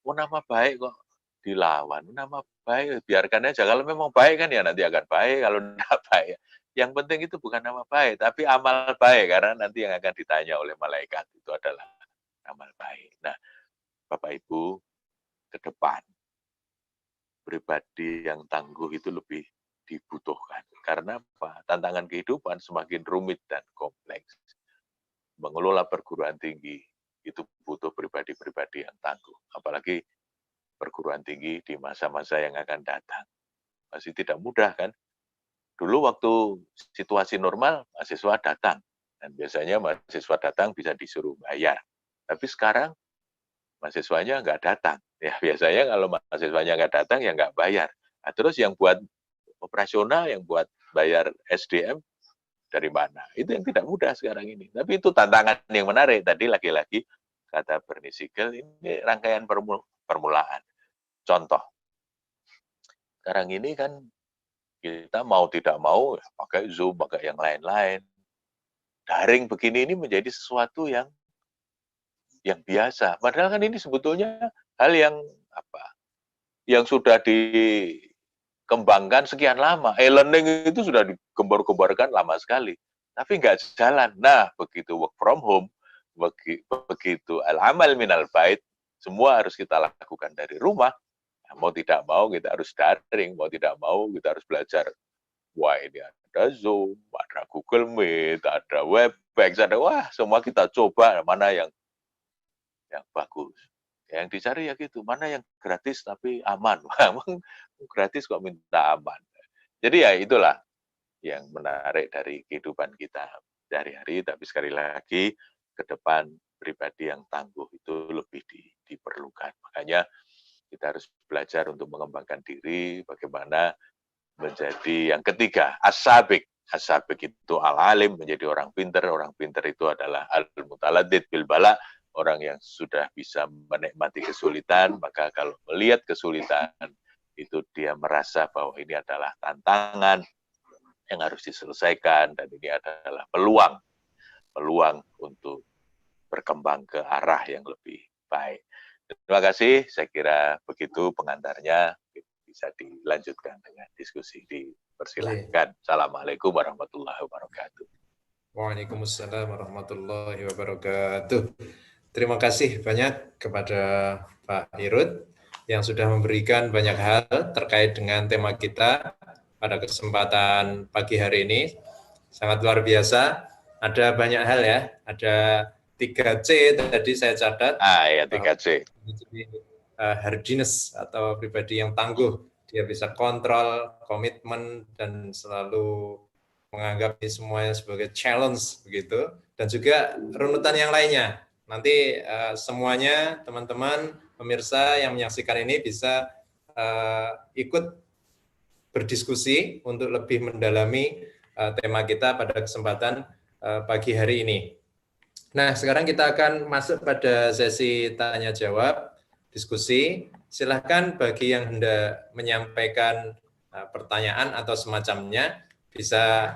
Oh, nama baik kok dilawan. Nama baik, biarkan aja. Kalau memang baik kan ya nanti akan baik. Kalau tidak baik, yang penting itu bukan nama baik, tapi amal baik. Karena nanti yang akan ditanya oleh malaikat itu adalah amal baik. Nah, Bapak Ibu, ke depan, pribadi yang tangguh itu lebih dibutuhkan. Karena apa? Tantangan kehidupan semakin rumit dan kompleks. Mengelola perguruan tinggi itu butuh pribadi-pribadi yang tangguh. Apalagi perguruan tinggi di masa-masa yang akan datang. Masih tidak mudah kan? Dulu waktu situasi normal, mahasiswa datang. Dan biasanya mahasiswa datang bisa disuruh bayar. Tapi sekarang mahasiswanya nggak datang. Ya biasanya kalau mahasiswanya nggak datang, ya nggak bayar. Nah, terus yang buat operasional, yang buat bayar SDM, dari mana? Itu yang tidak mudah sekarang ini. Tapi itu tantangan yang menarik. Tadi lagi-lagi kata Bernie Siegel, ini rangkaian permulaan. Contoh, sekarang ini kan kita mau tidak mau pakai Zoom, pakai yang lain-lain. daring begini ini menjadi sesuatu yang biasa. Padahal kan ini sebetulnya hal yang yang sudah dikembangkan sekian lama. E-learning itu sudah digembar-gembarkan lama sekali, tapi nggak jalan. Nah, begitu work from home, begitu al-amal minal bait, semua harus kita lakukan dari rumah. Mau tidak mau kita harus daring, mau tidak mau kita harus belajar. Wah, ini ada Zoom, ada Google Meet, ada Webex, semua kita coba mana yang bagus. Yang dicari ya gitu, mana yang gratis tapi aman. Emang gratis kok minta aman. Jadi ya itulah yang menarik dari kehidupan kita sehari-hari, tapi sekali lagi ke depan pribadi yang tangguh itu lebih diperlukan. Makanya kita harus belajar untuk mengembangkan diri, bagaimana menjadi yang ketiga, as-sabiq. As-sabiq itu al-alim, menjadi orang pinter. Orang pinter itu adalah al-mutaladid bil bala, orang yang sudah bisa menikmati kesulitan, maka kalau melihat kesulitan, itu dia merasa bahwa ini adalah tantangan yang harus diselesaikan, dan ini adalah peluang untuk berkembang ke arah yang lebih baik. Terima kasih, saya kira begitu pengantarnya, bisa dilanjutkan dengan diskusi. Dipersilahkan. Assalamualaikum warahmatullahi wabarakatuh. Waalaikumsalam warahmatullahi wabarakatuh. Terima kasih banyak kepada Pak Irud yang sudah memberikan banyak hal terkait dengan tema kita pada kesempatan pagi hari ini. Sangat luar biasa. Ada banyak hal ya. Ada 3C tadi saya catat. Ya 3C. Hardiness atau pribadi yang tangguh. Dia bisa kontrol, komitmen, dan selalu menganggap ini semuanya sebagai challenge begitu. Dan juga runutan yang lainnya. Nanti semuanya teman-teman pemirsa yang menyaksikan ini bisa ikut berdiskusi untuk lebih mendalami tema kita pada kesempatan pagi hari ini. Nah, sekarang kita akan masuk pada sesi tanya jawab, diskusi. Silahkan bagi yang hendak menyampaikan pertanyaan atau semacamnya bisa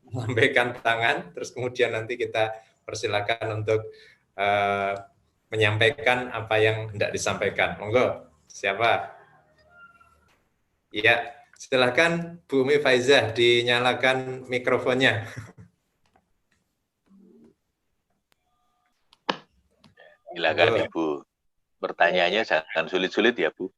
melambaikan tangan, terus kemudian nanti kita persilakan untuk menyampaikan apa yang hendak disampaikan. Monggo, siapa? Ya, silahkan Bu Umi Faizah dinyalakan mikrofonnya. Silakan Ibu. Pertanyaannya jangan sulit-sulit ya Bu.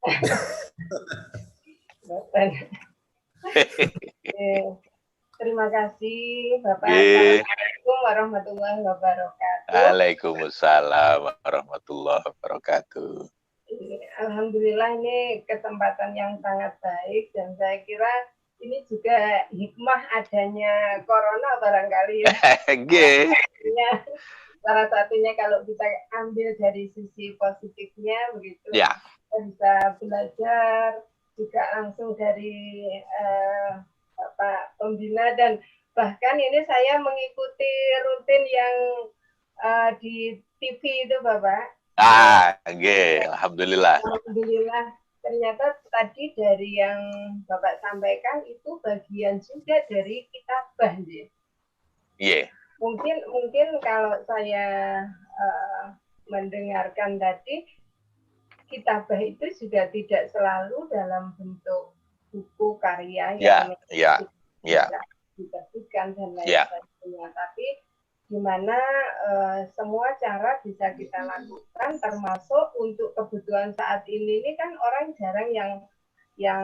Terima kasih Bapak. Assalamualaikum warahmatullahi wabarakatuh. Waalaikumsalam warahmatullahi wabarakatuh. Alhamdulillah ini kesempatan yang sangat baik, dan saya kira ini juga hikmah adanya corona barangkali ya. Salah satunya kalau kita ambil dari sisi positifnya begitu, kita bisa belajar juga langsung dari Bapak Pembina, dan bahkan ini saya mengikuti rutin yang di TV itu Bapak. Alhamdulillah. Alhamdulillah. Ternyata tadi dari yang Bapak sampaikan itu bagian juga dari kitabah. Iya. Mungkin kalau saya mendengarkan tadi, kitabah itu juga tidak selalu dalam bentuk buku karya yang diterbitkan dan lain sebagainya, tapi di mana semua cara bisa kita lakukan, termasuk untuk kebutuhan saat ini kan orang jarang yang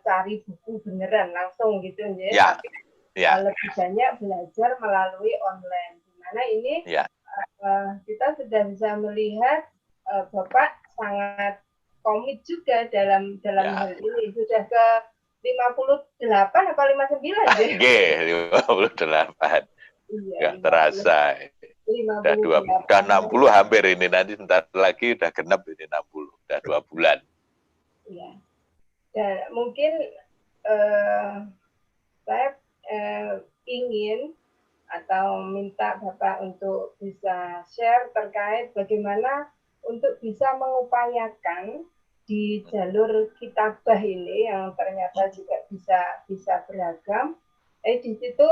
cari buku beneran langsung gitu ya. Tapi lebih banyak belajar melalui online, di mana ini kita sudah bisa melihat Bapak sangat komit juga dalam hal ini. Sudah ke 58 apa 59 ya? 58. Nggak terasa. Udah 60 hampir ini, nanti sebentar lagi udah genap ini 60. Udah 2 bulan. Iya. Dan mungkin saya ingin atau minta Bapak untuk bisa share terkait bagaimana untuk bisa mengupayakan di jalur kitabah ini yang ternyata juga bisa beragam. Di situ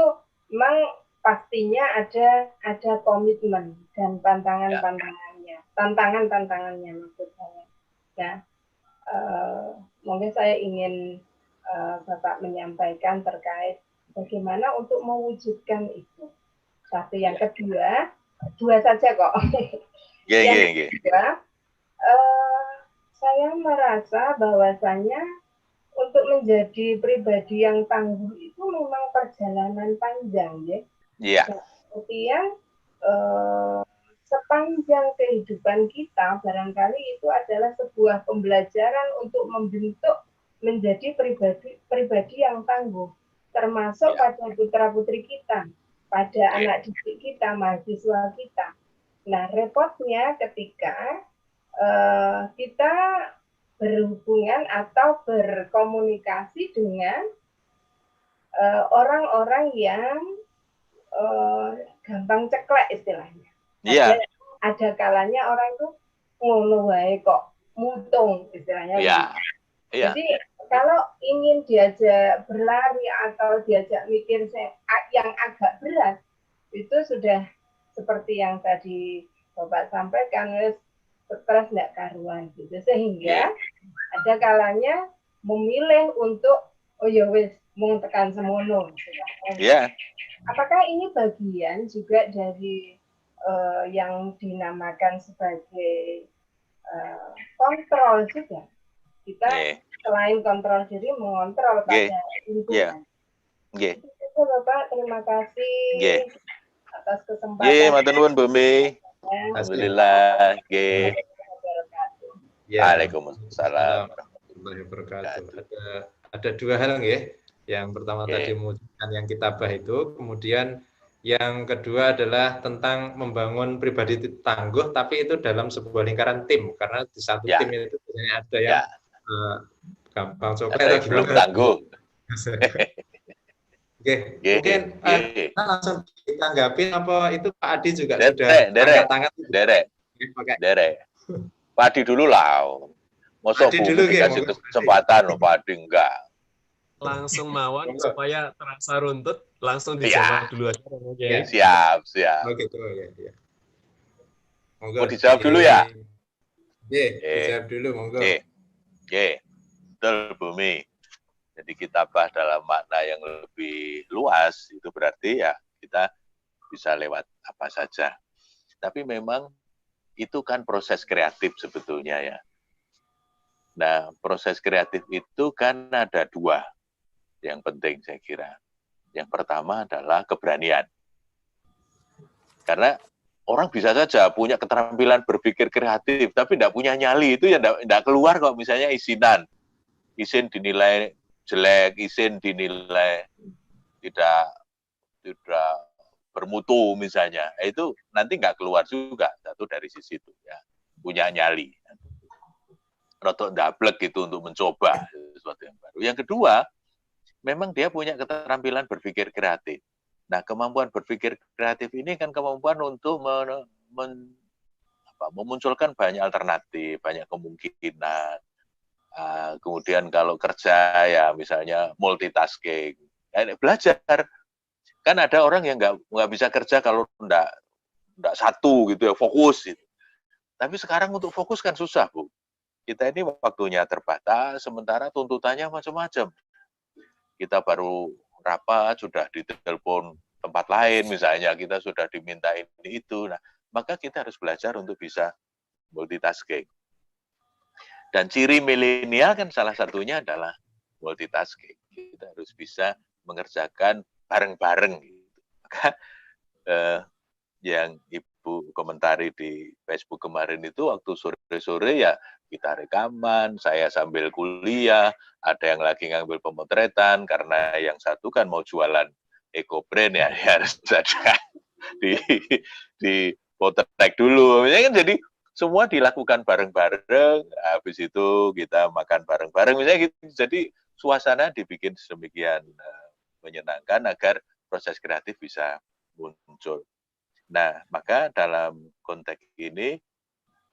memang pastinya ada komitmen dan tantangan-tantangannya, tantangan-tantangannya maksud saya. Nah, mungkin saya ingin Bapak menyampaikan terkait bagaimana untuk mewujudkan itu. Satu, yang kedua, dua saja kok. Yang kedua, saya merasa bahwasanya untuk menjadi pribadi yang tangguh itu memang perjalanan panjang, ya. Iya. Kemudian sepanjang kehidupan kita barangkali itu adalah sebuah pembelajaran untuk membentuk menjadi pribadi yang tangguh, termasuk pada putra-putri kita, pada anak didik kita, mahasiswa kita. Nah, repotnya ketika kita berhubungan atau berkomunikasi dengan orang-orang yang gampang ceklek istilahnya. Ada kalanya orang itu ngono wae kok mutung istilahnya. Jadi kalau ingin diajak berlari atau diajak mikir yang agak berat, itu sudah seperti yang tadi Bapak sampaikan, stres nggak karuan gitu. Sehingga ada kalanya memilih untuk oh ya wis mau tekan semono. Apakah ini bagian juga dari yang dinamakan sebagai kontrol juga? Kita selain kontrol diri, mengontrol pada lingkungan. Itu Bapak, terima kasih atas kesempatan. Matur nuwun Bumi. Alhamdulillah. Waalaikumsalam warahmatullahi wabarakatuh. Ada dua hal ya. Yang pertama tadi mewujudkan yang kitabah itu, kemudian yang kedua adalah tentang membangun pribadi tangguh, tapi itu dalam sebuah lingkaran tim, karena di satu tim itu biasanya ada yang gampang coklat atau belum tangguh. Mungkin kita langsung ditanggapin apa itu Pak Adi juga sudah angkat tangan. Derek. Pak Adi dulu lah. Masa dulu dikasih kesempatan Pak Adi enggak. Langsung mawon supaya terasa runtut, langsung dijawab dulu aja. Siap. Oh gitu ya. Mau dijawab dulu ya? Dijawab dulu, monggo. Betul Bumi. Jadi kitabah dalam makna yang lebih luas, itu berarti ya kita bisa lewat apa saja. Tapi memang itu kan proses kreatif sebetulnya ya. Nah, proses kreatif itu kan ada dua yang penting saya kira. Yang pertama adalah keberanian. Karena orang bisa saja punya keterampilan berpikir kreatif, tapi tidak punya nyali, itu ya tidak keluar kok. Misalnya izin dinilai jelek, izin dinilai tidak bermutu misalnya, itu nanti nggak keluar juga. Satu dari sisi itu ya, punya nyali. Rotok ndablek gitu untuk mencoba sesuatu yang baru. Yang kedua, memang dia punya keterampilan berpikir kreatif. Nah, kemampuan berpikir kreatif ini kan kemampuan untuk memunculkan banyak alternatif, banyak kemungkinan. Kemudian kalau kerja ya misalnya multitasking. Belajar. Kan ada orang yang nggak bisa kerja kalau nggak satu gitu ya, fokus gitu. Tapi sekarang untuk fokus kan susah, Bu. Kita ini waktunya terbatas, sementara tuntutannya macam-macam. Kita baru rapat, sudah ditelepon tempat lain misalnya, kita sudah diminta ini itu. Nah, maka kita harus belajar untuk bisa multitasking. Dan ciri milenial kan salah satunya adalah multitasking. Kita harus bisa mengerjakan bareng-bareng. Gitu. Maka yang Ibu komentari di Facebook kemarin itu waktu sore-sore ya kita rekaman, saya sambil kuliah, ada yang lagi ngambil pemotretan, karena yang satu kan mau jualan eco-brand ya, harus ada di potret dulu. Kan jadi semua dilakukan bareng-bareng, habis itu kita makan bareng-bareng, misalnya gitu. Jadi suasana dibikin sedemikian menyenangkan agar proses kreatif bisa muncul. Nah, maka dalam konteks ini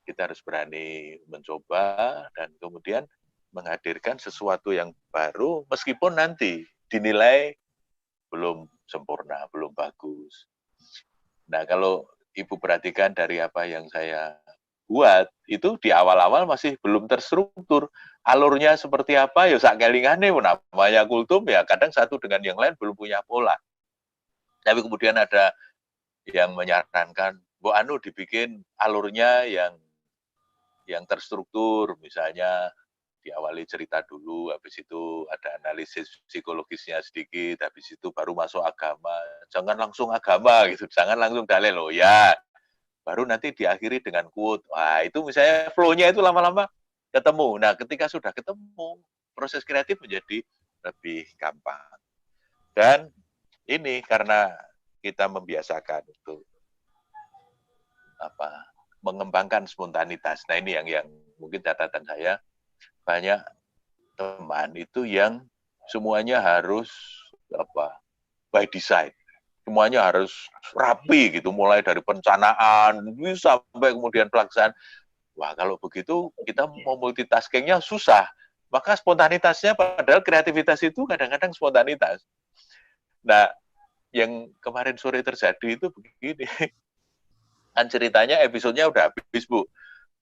kita harus berani mencoba dan kemudian menghadirkan sesuatu yang baru meskipun nanti dinilai belum sempurna, belum bagus. Nah, kalau Ibu perhatikan dari apa yang saya buat, itu di awal-awal masih belum terstruktur. Alurnya seperti apa, ya sak kelingane, namanya kultum, ya kadang satu dengan yang lain belum punya pola. Tapi kemudian ada yang menyarankan, Bu Anu dibikin alurnya yang terstruktur, misalnya diawali cerita dulu, habis itu ada analisis psikologisnya sedikit, habis itu baru masuk agama. Jangan langsung agama gitu, jangan langsung dalil loh ya. Baru nanti diakhiri dengan quote. Wah, itu misalnya flow-nya itu lama-lama ketemu. Nah, ketika sudah ketemu, proses kreatif menjadi lebih gampang. Dan ini karena kita membiasakan untuk mengembangkan spontanitas. Nah, ini yang mungkin catatan saya, banyak teman itu yang semuanya harus by design. Semuanya harus rapi gitu, mulai dari perencanaan sampai kemudian pelaksanaan. Wah, kalau begitu kita mau multitaskingnya susah. Maka spontanitasnya, padahal kreativitas itu kadang-kadang spontanitas. Nah, yang kemarin sore terjadi itu begini. Kan ceritanya episodenya udah habis, Bu.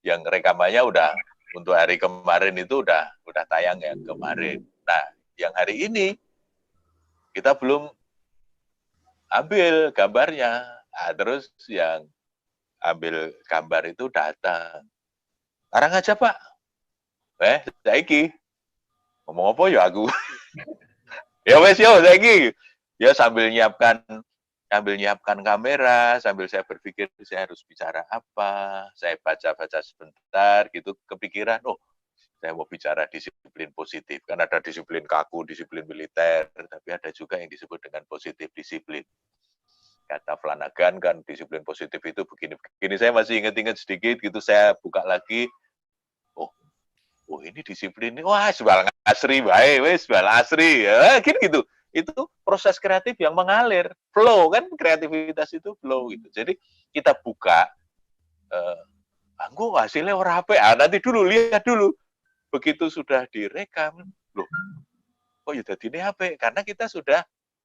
Yang rekamannya udah untuk hari kemarin itu udah tayang yang kemarin. Nah, yang hari ini kita belum ambil gambarnya. Nah, terus yang ambil gambar itu datang. Arang aja, Pak. Saiki. Ngomong apa ya aku? Ya wes yo saiki. Ya sambil nyiapkan kamera, sambil saya berpikir saya harus bicara apa. Saya baca-baca sebentar gitu, kepikiran, oh, saya mau bicara disiplin positif. Kan ada disiplin kaku, disiplin militer, tapi ada juga yang disebut dengan positif disiplin. Kata Flanagan kan disiplin positif itu begini-begini. Saya masih ingat-ingat sedikit gitu, saya buka lagi. Oh ini disiplin ini, wah sebal asri, baik, wes sebal asri, ya gitu. Itu proses kreatif yang mengalir, flow kan, kreativitas itu flow gitu. Jadi kita buka, anggo hasilnya ora apik, nanti dulu lihat dulu. Begitu sudah direkam, loh, kok ya dadine apik? Karena kita sudah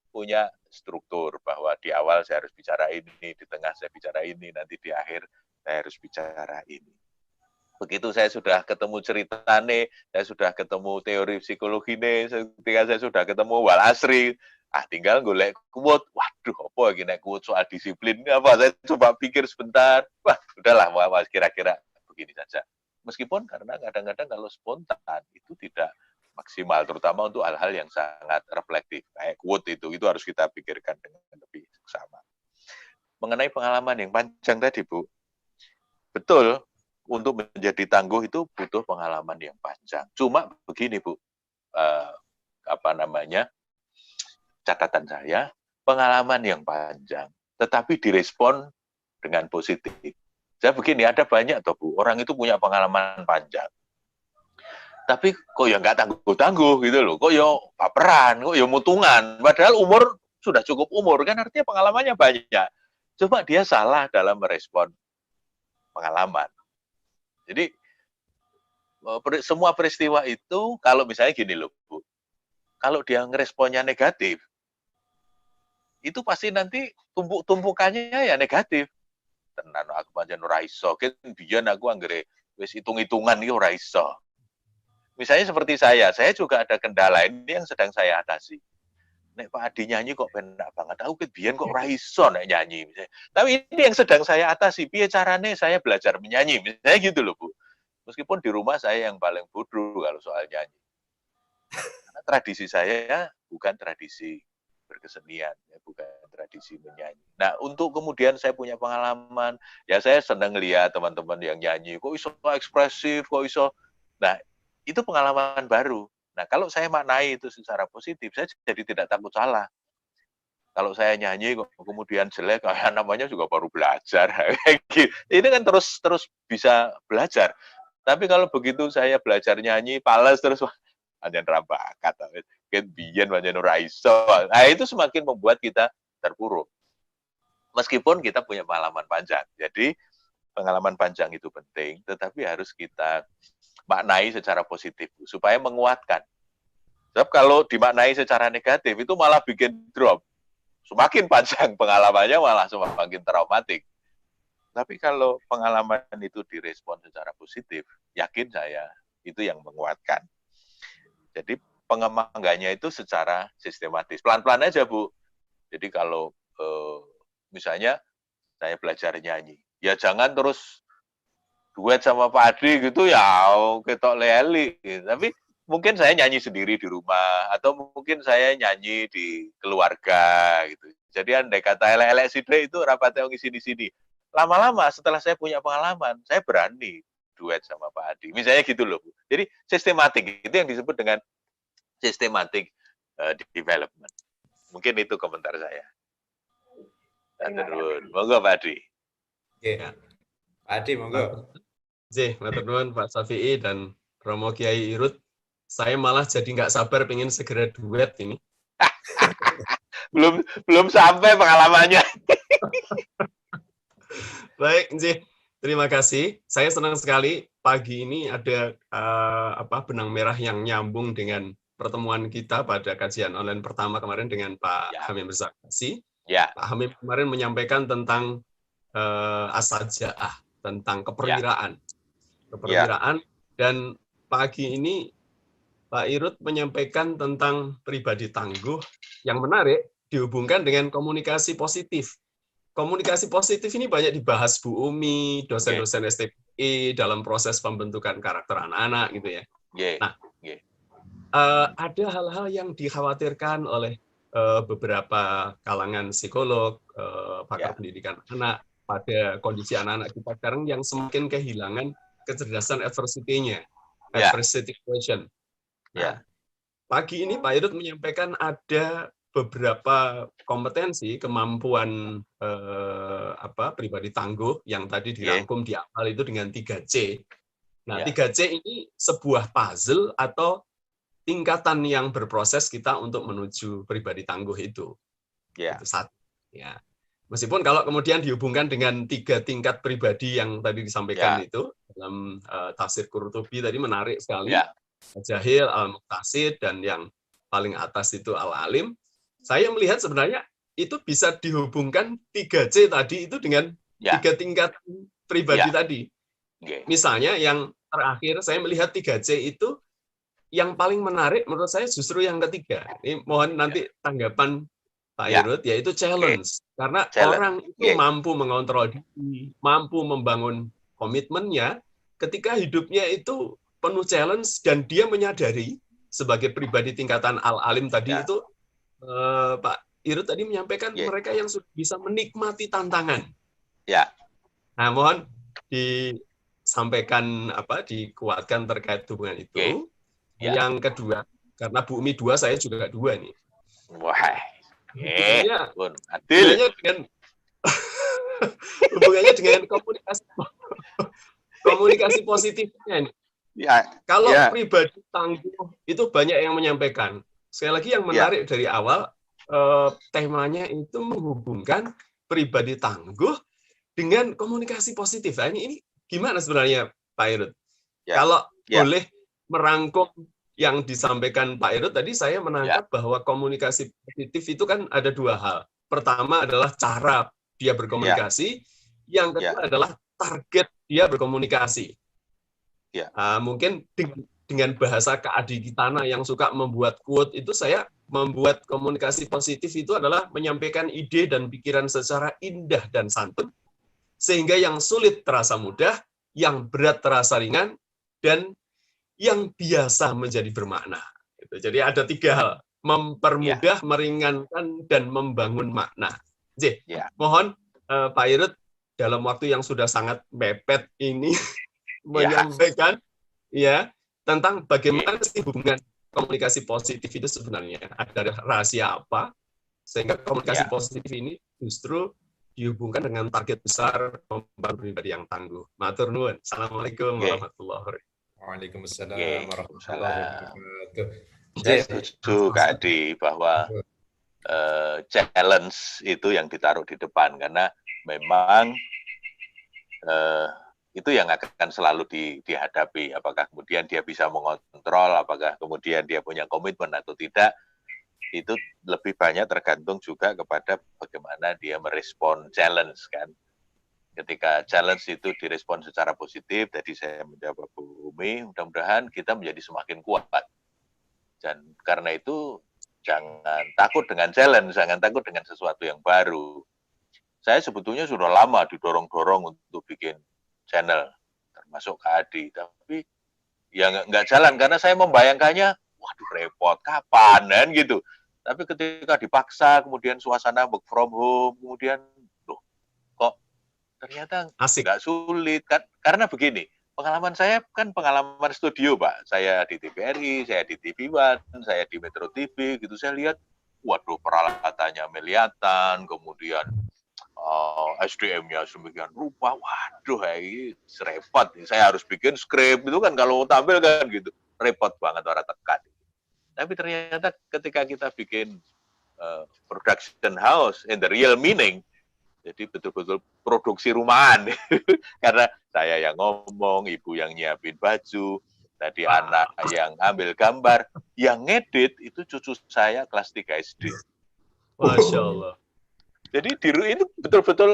punya struktur bahwa di awal saya harus bicara ini, di tengah saya bicara ini, nanti di akhir saya harus bicara ini. Begitu saya sudah ketemu ceritane, saya sudah ketemu teori psikologi ketika saya sudah ketemu wal asri, tinggal golek quote. Waduh, apa lagi nek quote soal disiplin apa? Saya coba pikir sebentar. Wah, udahlah, kira-kira begini saja. Meskipun karena kadang-kadang kalau spontan itu tidak maksimal, terutama untuk hal-hal yang sangat reflektif. Kayak quote itu harus kita pikirkan dengan lebih seksama. Mengenai pengalaman yang panjang tadi, Bu, betul, untuk menjadi tangguh itu butuh pengalaman yang panjang. Cuma begini, Bu, catatan saya, pengalaman yang panjang, tetapi direspon dengan positif. Saya begini, ada banyak toh, Bu, orang itu punya pengalaman panjang, tapi kok ya nggak tangguh-tangguh gitu loh, kok ya baperan, kok ya mutungan, padahal umur sudah cukup umur, kan artinya pengalamannya banyak. Coba dia salah dalam merespon pengalaman. Jadi semua peristiwa itu kalau misalnya gini loh, Bu, kalau dia ngeresponnya negatif, itu pasti nanti tumpukannya ya negatif. Tenan aku pancen ora iso, kan biyen aku anggere wis hitung-hitungan iki ora iso. Misalnya seperti saya juga ada kendala ini yang sedang saya atasi. Nek Pak Adi nyanyi kok penak banget, aku kan biyen kok ora iso nek nyanyi misalnya. Tapi ini yang sedang saya atasi, piye carane saya belajar menyanyi, misalnya gitu loh, Bu. Meskipun di rumah saya yang paling bodoh kalau soal nyanyi. Karena tradisi saya bukan tradisi berkesenian, ya, bukan tradisi menyanyi. Nah, untuk kemudian saya punya pengalaman, ya saya senang lihat teman-teman yang nyanyi, kok iso ekspresif, kok iso. Nah, itu pengalaman baru. Nah, kalau saya maknai itu secara positif, saya jadi tidak takut salah. Kalau saya nyanyi kok kemudian jelek, kayak namanya juga baru belajar. Ini kan terus bisa belajar. Tapi kalau begitu saya belajar nyanyi, pales terus, anjen ra bakat, ket biyen pancen ora iso. Nah, itu semakin membuat kita terpuruk. Meskipun kita punya pengalaman panjang. Jadi, pengalaman panjang itu penting, tetapi harus kita maknai secara positif supaya menguatkan. Sebab kalau dimaknai secara negatif itu malah bikin drop. semakin panjang pengalamannya malah semakin traumatik. Tapi kalau pengalaman itu direspon secara positif, yakin saya itu yang menguatkan. Jadi pengembangannya itu secara sistematis, pelan-pelan aja Bu. Jadi kalau misalnya saya belajar nyanyi, ya jangan terus duet sama Pak Adi gitu ya ketok leli. Tapi mungkin saya nyanyi sendiri di rumah atau mungkin saya nyanyi di keluarga gitu. Jadi andai kata elek-elek sithik itu rapatnya ngisi di sini. Lama-lama setelah saya punya pengalaman, saya berani duet sama Pak Adi. Misalnya gitu loh, Bu. Jadi sistematik itu yang disebut dengan systematic development. Mungkin itu komentar saya. Monggo Pak Adi. Oke. Pak Adi, monggo. Matur nuwun Pak Syafi'i dan Romo Kiai Irut. Saya malah jadi nggak sabar pengen segera duet ini. belum sampai pengalamannya. Baik, terima kasih. Saya senang sekali pagi ini ada benang merah yang nyambung dengan pertemuan kita pada kajian online pertama kemarin dengan Pak Hamim Zakasi. Ya. Pak Hamim kemarin menyampaikan tentang as-saja'ah, tentang keperwiraan. Dan pagi ini Pak Irut menyampaikan tentang pribadi tangguh yang menarik dihubungkan dengan komunikasi positif. Komunikasi positif ini banyak dibahas Bu Umi, dosen-dosen STPI dalam proses pembentukan karakter anak-anak gitu ya. Nah, ada hal-hal yang dikhawatirkan oleh beberapa kalangan psikolog, pakar pendidikan anak pada kondisi anak-anak kita sekarang yang semakin kehilangan kecerdasan adversity-nya, adversity question. Nah, pagi ini Pak Irut menyampaikan ada beberapa kompetensi, kemampuan pribadi tangguh yang tadi dirangkum di awal itu dengan 3C. Nah, 3C ini sebuah puzzle atau tingkatan yang berproses kita untuk menuju pribadi tangguh itu. Itu satu. Ya. Meskipun kalau kemudian dihubungkan dengan 3 tingkat pribadi yang tadi disampaikan itu dalam tafsir Qurtubi tadi menarik sekali. Al-Jahil, Al-Muqtasid, dan yang paling atas itu Al-Alim. Saya melihat sebenarnya itu bisa dihubungkan 3C tadi itu dengan 3 tingkat pribadi tadi. Misalnya yang terakhir saya melihat 3C itu yang paling menarik menurut saya justru yang ketiga. Ini mohon nanti tanggapan Pak Irut, yaitu challenge. Karena orang itu mampu mengontrol diri, mampu membangun komitmennya ketika hidupnya itu penuh challenge dan dia menyadari sebagai pribadi tingkatan al-alim tadi itu Pak Irut tadi menyampaikan mereka yang sudah bisa menikmati tantangan. Nah, mohon disampaikan dikuatkan terkait hubungan itu. Yang kedua, karena Bu Umi 2, saya juga 2 nih. Hubungannya dengan komunikasi positifnya ini. Kalau pribadi tangguh itu banyak yang menyampaikan. Sekali lagi yang menarik dari awal temanya itu menghubungkan pribadi tangguh dengan komunikasi positif. Nah, ini gimana sebenarnya Pak Irut? Kalau boleh merangkum yang disampaikan Pak Irut tadi, saya menangkap bahwa komunikasi positif itu kan ada 2 hal. Pertama adalah cara dia berkomunikasi, yang kedua adalah target dia berkomunikasi. Mungkin dengan bahasa Kak Adi Gitana yang suka membuat quote itu, saya membuat komunikasi positif itu adalah menyampaikan ide dan pikiran secara indah dan santun, sehingga yang sulit terasa mudah, yang berat terasa ringan, dan yang biasa menjadi bermakna. Jadi ada 3 hal, mempermudah, meringankan, dan membangun makna. Mohon Pak Irut dalam waktu yang sudah sangat mepet ini menyampaikan tentang bagaimana sih hubungan komunikasi positif itu sebenarnya. Ada rahasia apa sehingga komunikasi positif ini justru dihubungkan dengan target besar membangun pribadi yang tangguh. Matur nuwun. Assalamualaikum warahmatullahi wabarakatuh. Waalaikumsalam warahmatullahi wabarakatuh. Saya setuju Kak Adi bahwa challenge itu yang ditaruh di depan, karena memang itu yang akan selalu dihadapi. Apakah kemudian dia bisa mengontrol, apakah kemudian dia punya komitmen atau tidak, itu lebih banyak tergantung juga kepada bagaimana dia merespon challenge kan. Ketika challenge itu direspon secara positif, tadi saya menjawab Bu Umi, mudah-mudahan kita menjadi semakin kuat. Dan karena itu jangan takut dengan challenge, jangan takut dengan sesuatu yang baru. Saya sebetulnya sudah lama didorong-dorong untuk bikin channel, termasuk KAD, tapi ya nggak jalan karena saya membayangkannya, waduh repot, kapan kan gitu. Tapi ketika dipaksa, kemudian suasana work from home, kemudian loh, kok ternyata Asik. nggak sulit kan? Karena begini, pengalaman saya kan pengalaman studio, Pak. Saya di TVRI, saya di TV One, saya di Metro TV, gitu. Saya lihat, waduh peralatannya miliatan, kemudian SDM-nya sedemikian rupa, waduh, ini repot. Saya harus bikin skrip, itu kan kalau mau tampil kan gitu, repot banget orang tekan. Tapi ternyata ketika kita bikin production house in the real meaning, jadi betul-betul produksi rumahan. Karena saya yang ngomong, ibu yang nyiapin baju, tadi anak yang ambil gambar, yang ngedit itu cucu saya kelas 3 SD. Masya Allah. Jadi itu betul-betul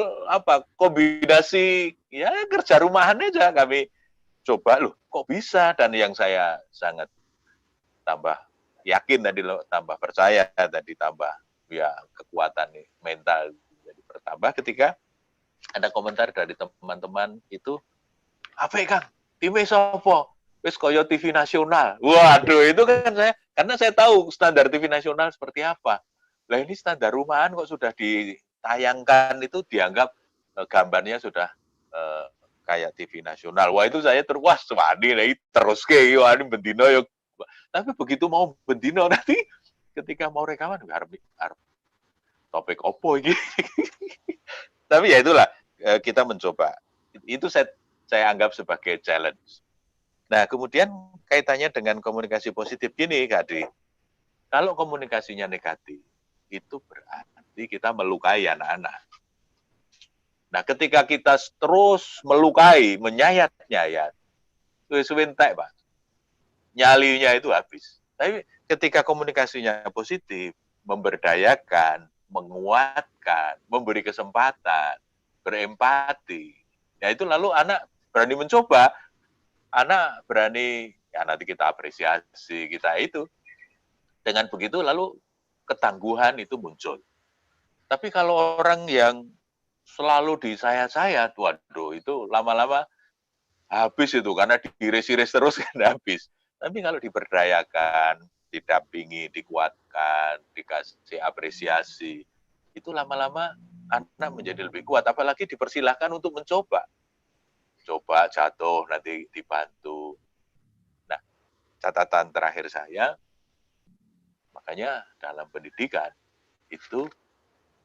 kombinasi ya kerja rumahan aja kami coba loh kok bisa, dan yang saya sangat tambah yakin tadi loh, tambah percaya tadi, tambah ya kekuatan mental jadi bertambah ketika ada komentar dari teman-teman itu, apa ya Kang, timnya sopo? Wis koyo TV nasional. Waduh, itu kan karena saya tahu standar TV nasional seperti apa. Lah ini standar rumahan kok sudah ditayangkan itu dianggap gambarnya sudah kayak TV nasional. Wah itu saya terus wani terus ke wani bendino yo. Tapi begitu mau bendino nanti ketika mau rekaman harap topik opo ini. Tapi ya itulah kita mencoba. Itu saya anggap sebagai challenge. Nah, kemudian kaitannya dengan komunikasi positif gini, Kak Dri. Kalau komunikasinya negatif, itu berarti kita melukai anak-anak. Nah, ketika kita terus melukai, menyayat-nyayat, suwe-suwe entek, Pak. Nyalinya itu habis. Tapi ketika komunikasinya positif, memberdayakan, menguatkan, memberi kesempatan, berempati, ya itu lalu anak berani mencoba, anak berani, ya nanti kita apresiasi, kita itu. Dengan begitu lalu ketangguhan itu muncul. Tapi kalau orang yang selalu disayat-sayat, waduh itu lama-lama habis itu, karena diiris-iris terus kan habis. Tapi kalau diberdayakan, didampingi, dikuatkan, dikasih apresiasi, itu lama-lama anak menjadi lebih kuat. Apalagi dipersilahkan untuk mencoba. Coba jatuh, nanti dibantu. Nah, catatan terakhir saya, makanya dalam pendidikan itu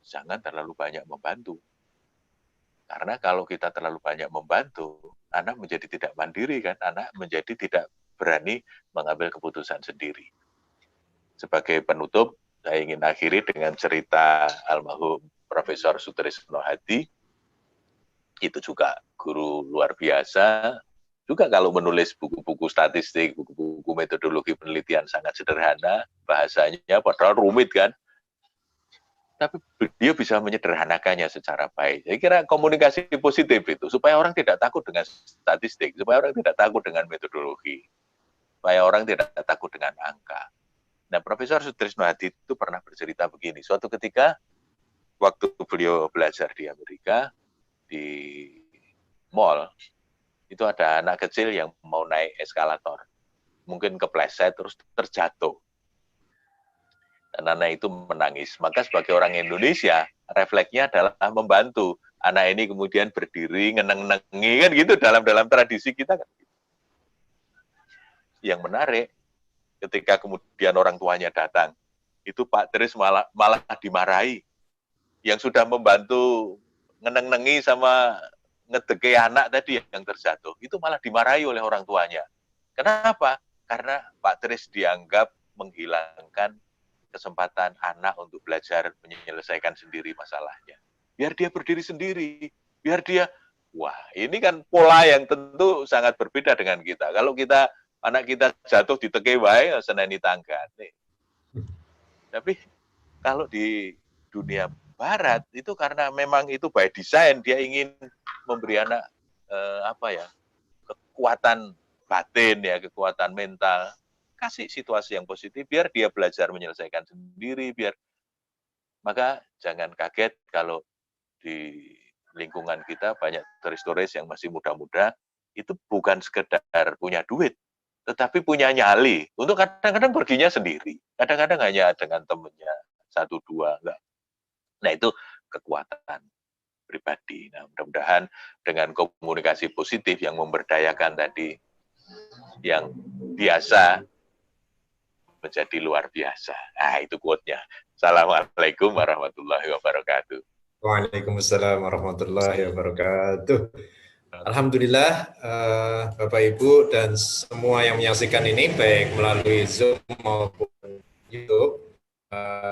jangan terlalu banyak membantu. Karena kalau kita terlalu banyak membantu, anak menjadi tidak mandiri kan, anak menjadi tidak berani mengambil keputusan sendiri. Sebagai penutup, saya ingin akhiri dengan cerita almarhum Profesor Sutrisno Hadi. Itu juga guru luar biasa. Juga kalau menulis buku-buku statistik, buku-buku metodologi penelitian sangat sederhana, bahasanya padahal rumit kan. Tapi dia bisa menyederhanakannya secara baik. Saya kira komunikasi positif itu, supaya orang tidak takut dengan statistik, supaya orang tidak takut dengan metodologi, supaya orang tidak takut dengan angka. Nah, Profesor Sutrisno Hadi itu pernah bercerita begini, suatu ketika waktu beliau belajar di Amerika, di mall, itu ada anak kecil yang mau naik eskalator. Mungkin kepleset, terus terjatuh. Dan anak itu menangis. Maka sebagai orang Indonesia, refleksnya adalah membantu. Anak ini kemudian berdiri, ngeneng-nengi, kan gitu, dalam tradisi kita. Kan. Yang menarik, ketika kemudian orang tuanya datang, itu Pak Tris malah dimarahi. Yang sudah membantu ngeneng-nengi sama ngedeke anak tadi yang terjatuh, itu malah dimarahi oleh orang tuanya. Kenapa? Karena Pak Tris dianggap menghilangkan kesempatan anak untuk belajar menyelesaikan sendiri masalahnya. Biar dia berdiri sendiri, biar dia, wah ini kan pola yang tentu sangat berbeda dengan kita. Kalau kita, anak kita jatuh diteke wae, seneni tangga. Tapi kalau di dunia barat itu karena memang itu by design, dia ingin memberi anak kekuatan batin ya, kekuatan mental, kasih situasi yang positif biar dia belajar menyelesaikan sendiri, maka jangan kaget kalau di lingkungan kita banyak turis-turis yang masih muda-muda itu bukan sekedar punya duit, tetapi punya nyali untuk kadang-kadang perginya sendiri, kadang-kadang hanya dengan temannya 1-2, enggak. Nah, itu kekuatan pribadi. Nah, mudah-mudahan dengan komunikasi positif yang memberdayakan tadi, yang biasa menjadi luar biasa. Nah, itu quote-nya. Assalamualaikum warahmatullahi wabarakatuh. Waalaikumsalam warahmatullahi wabarakatuh. Alhamdulillah, Bapak Ibu dan semua yang menyaksikan ini baik melalui Zoom maupun YouTube,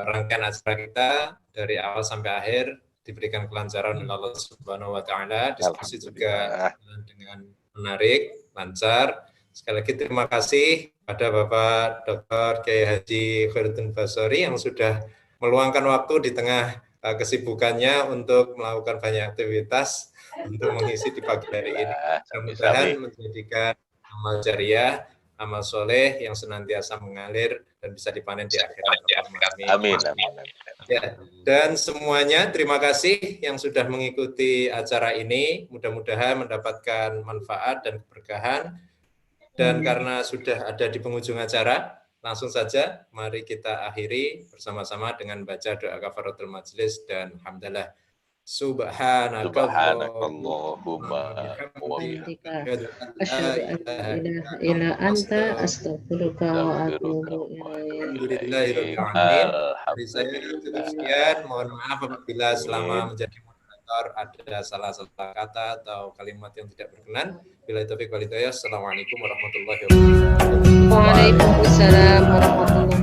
rangkaian acara kita dari awal sampai akhir diberikan kelancaran oleh Allah Subhanahu wa taala, diskusi juga dengan menarik, lancar. Sekali lagi terima kasih pada Bapak Dr. Kiai Haji Khairuddin Basori yang sudah meluangkan waktu di tengah kesibukannya untuk melakukan banyak aktivitas untuk mengisi di pagi hari ini. Mudah-mudahan menjadikan amal jariah, amal soleh yang senantiasa mengalir dan bisa dipanen di akhirat. Amin. Ya, dan semuanya terima kasih yang sudah mengikuti acara ini. Mudah-mudahan mendapatkan manfaat dan keberkahan. Dan karena sudah ada di penghujung acara, langsung saja mari kita akhiri bersama-sama dengan baca doa kafaratul majelis dan hamdalah. Subhanakallahumma wa bihamdika asyhadu an la ilaha illa anta astaghfiruka wa atubu ilaik. Alhamdulillahirabbil alamin. Dari saya cukup sekian. Mohon maaf apabila selama menjadi moderator ada salah-salah kata atau kalimat yang tidak berkenan. Bila taufiq wal hidayah. Assalamualaikum warahmatullahi wabarakatuh. Waalaikumsalam warahmatullahi wabarakatuh.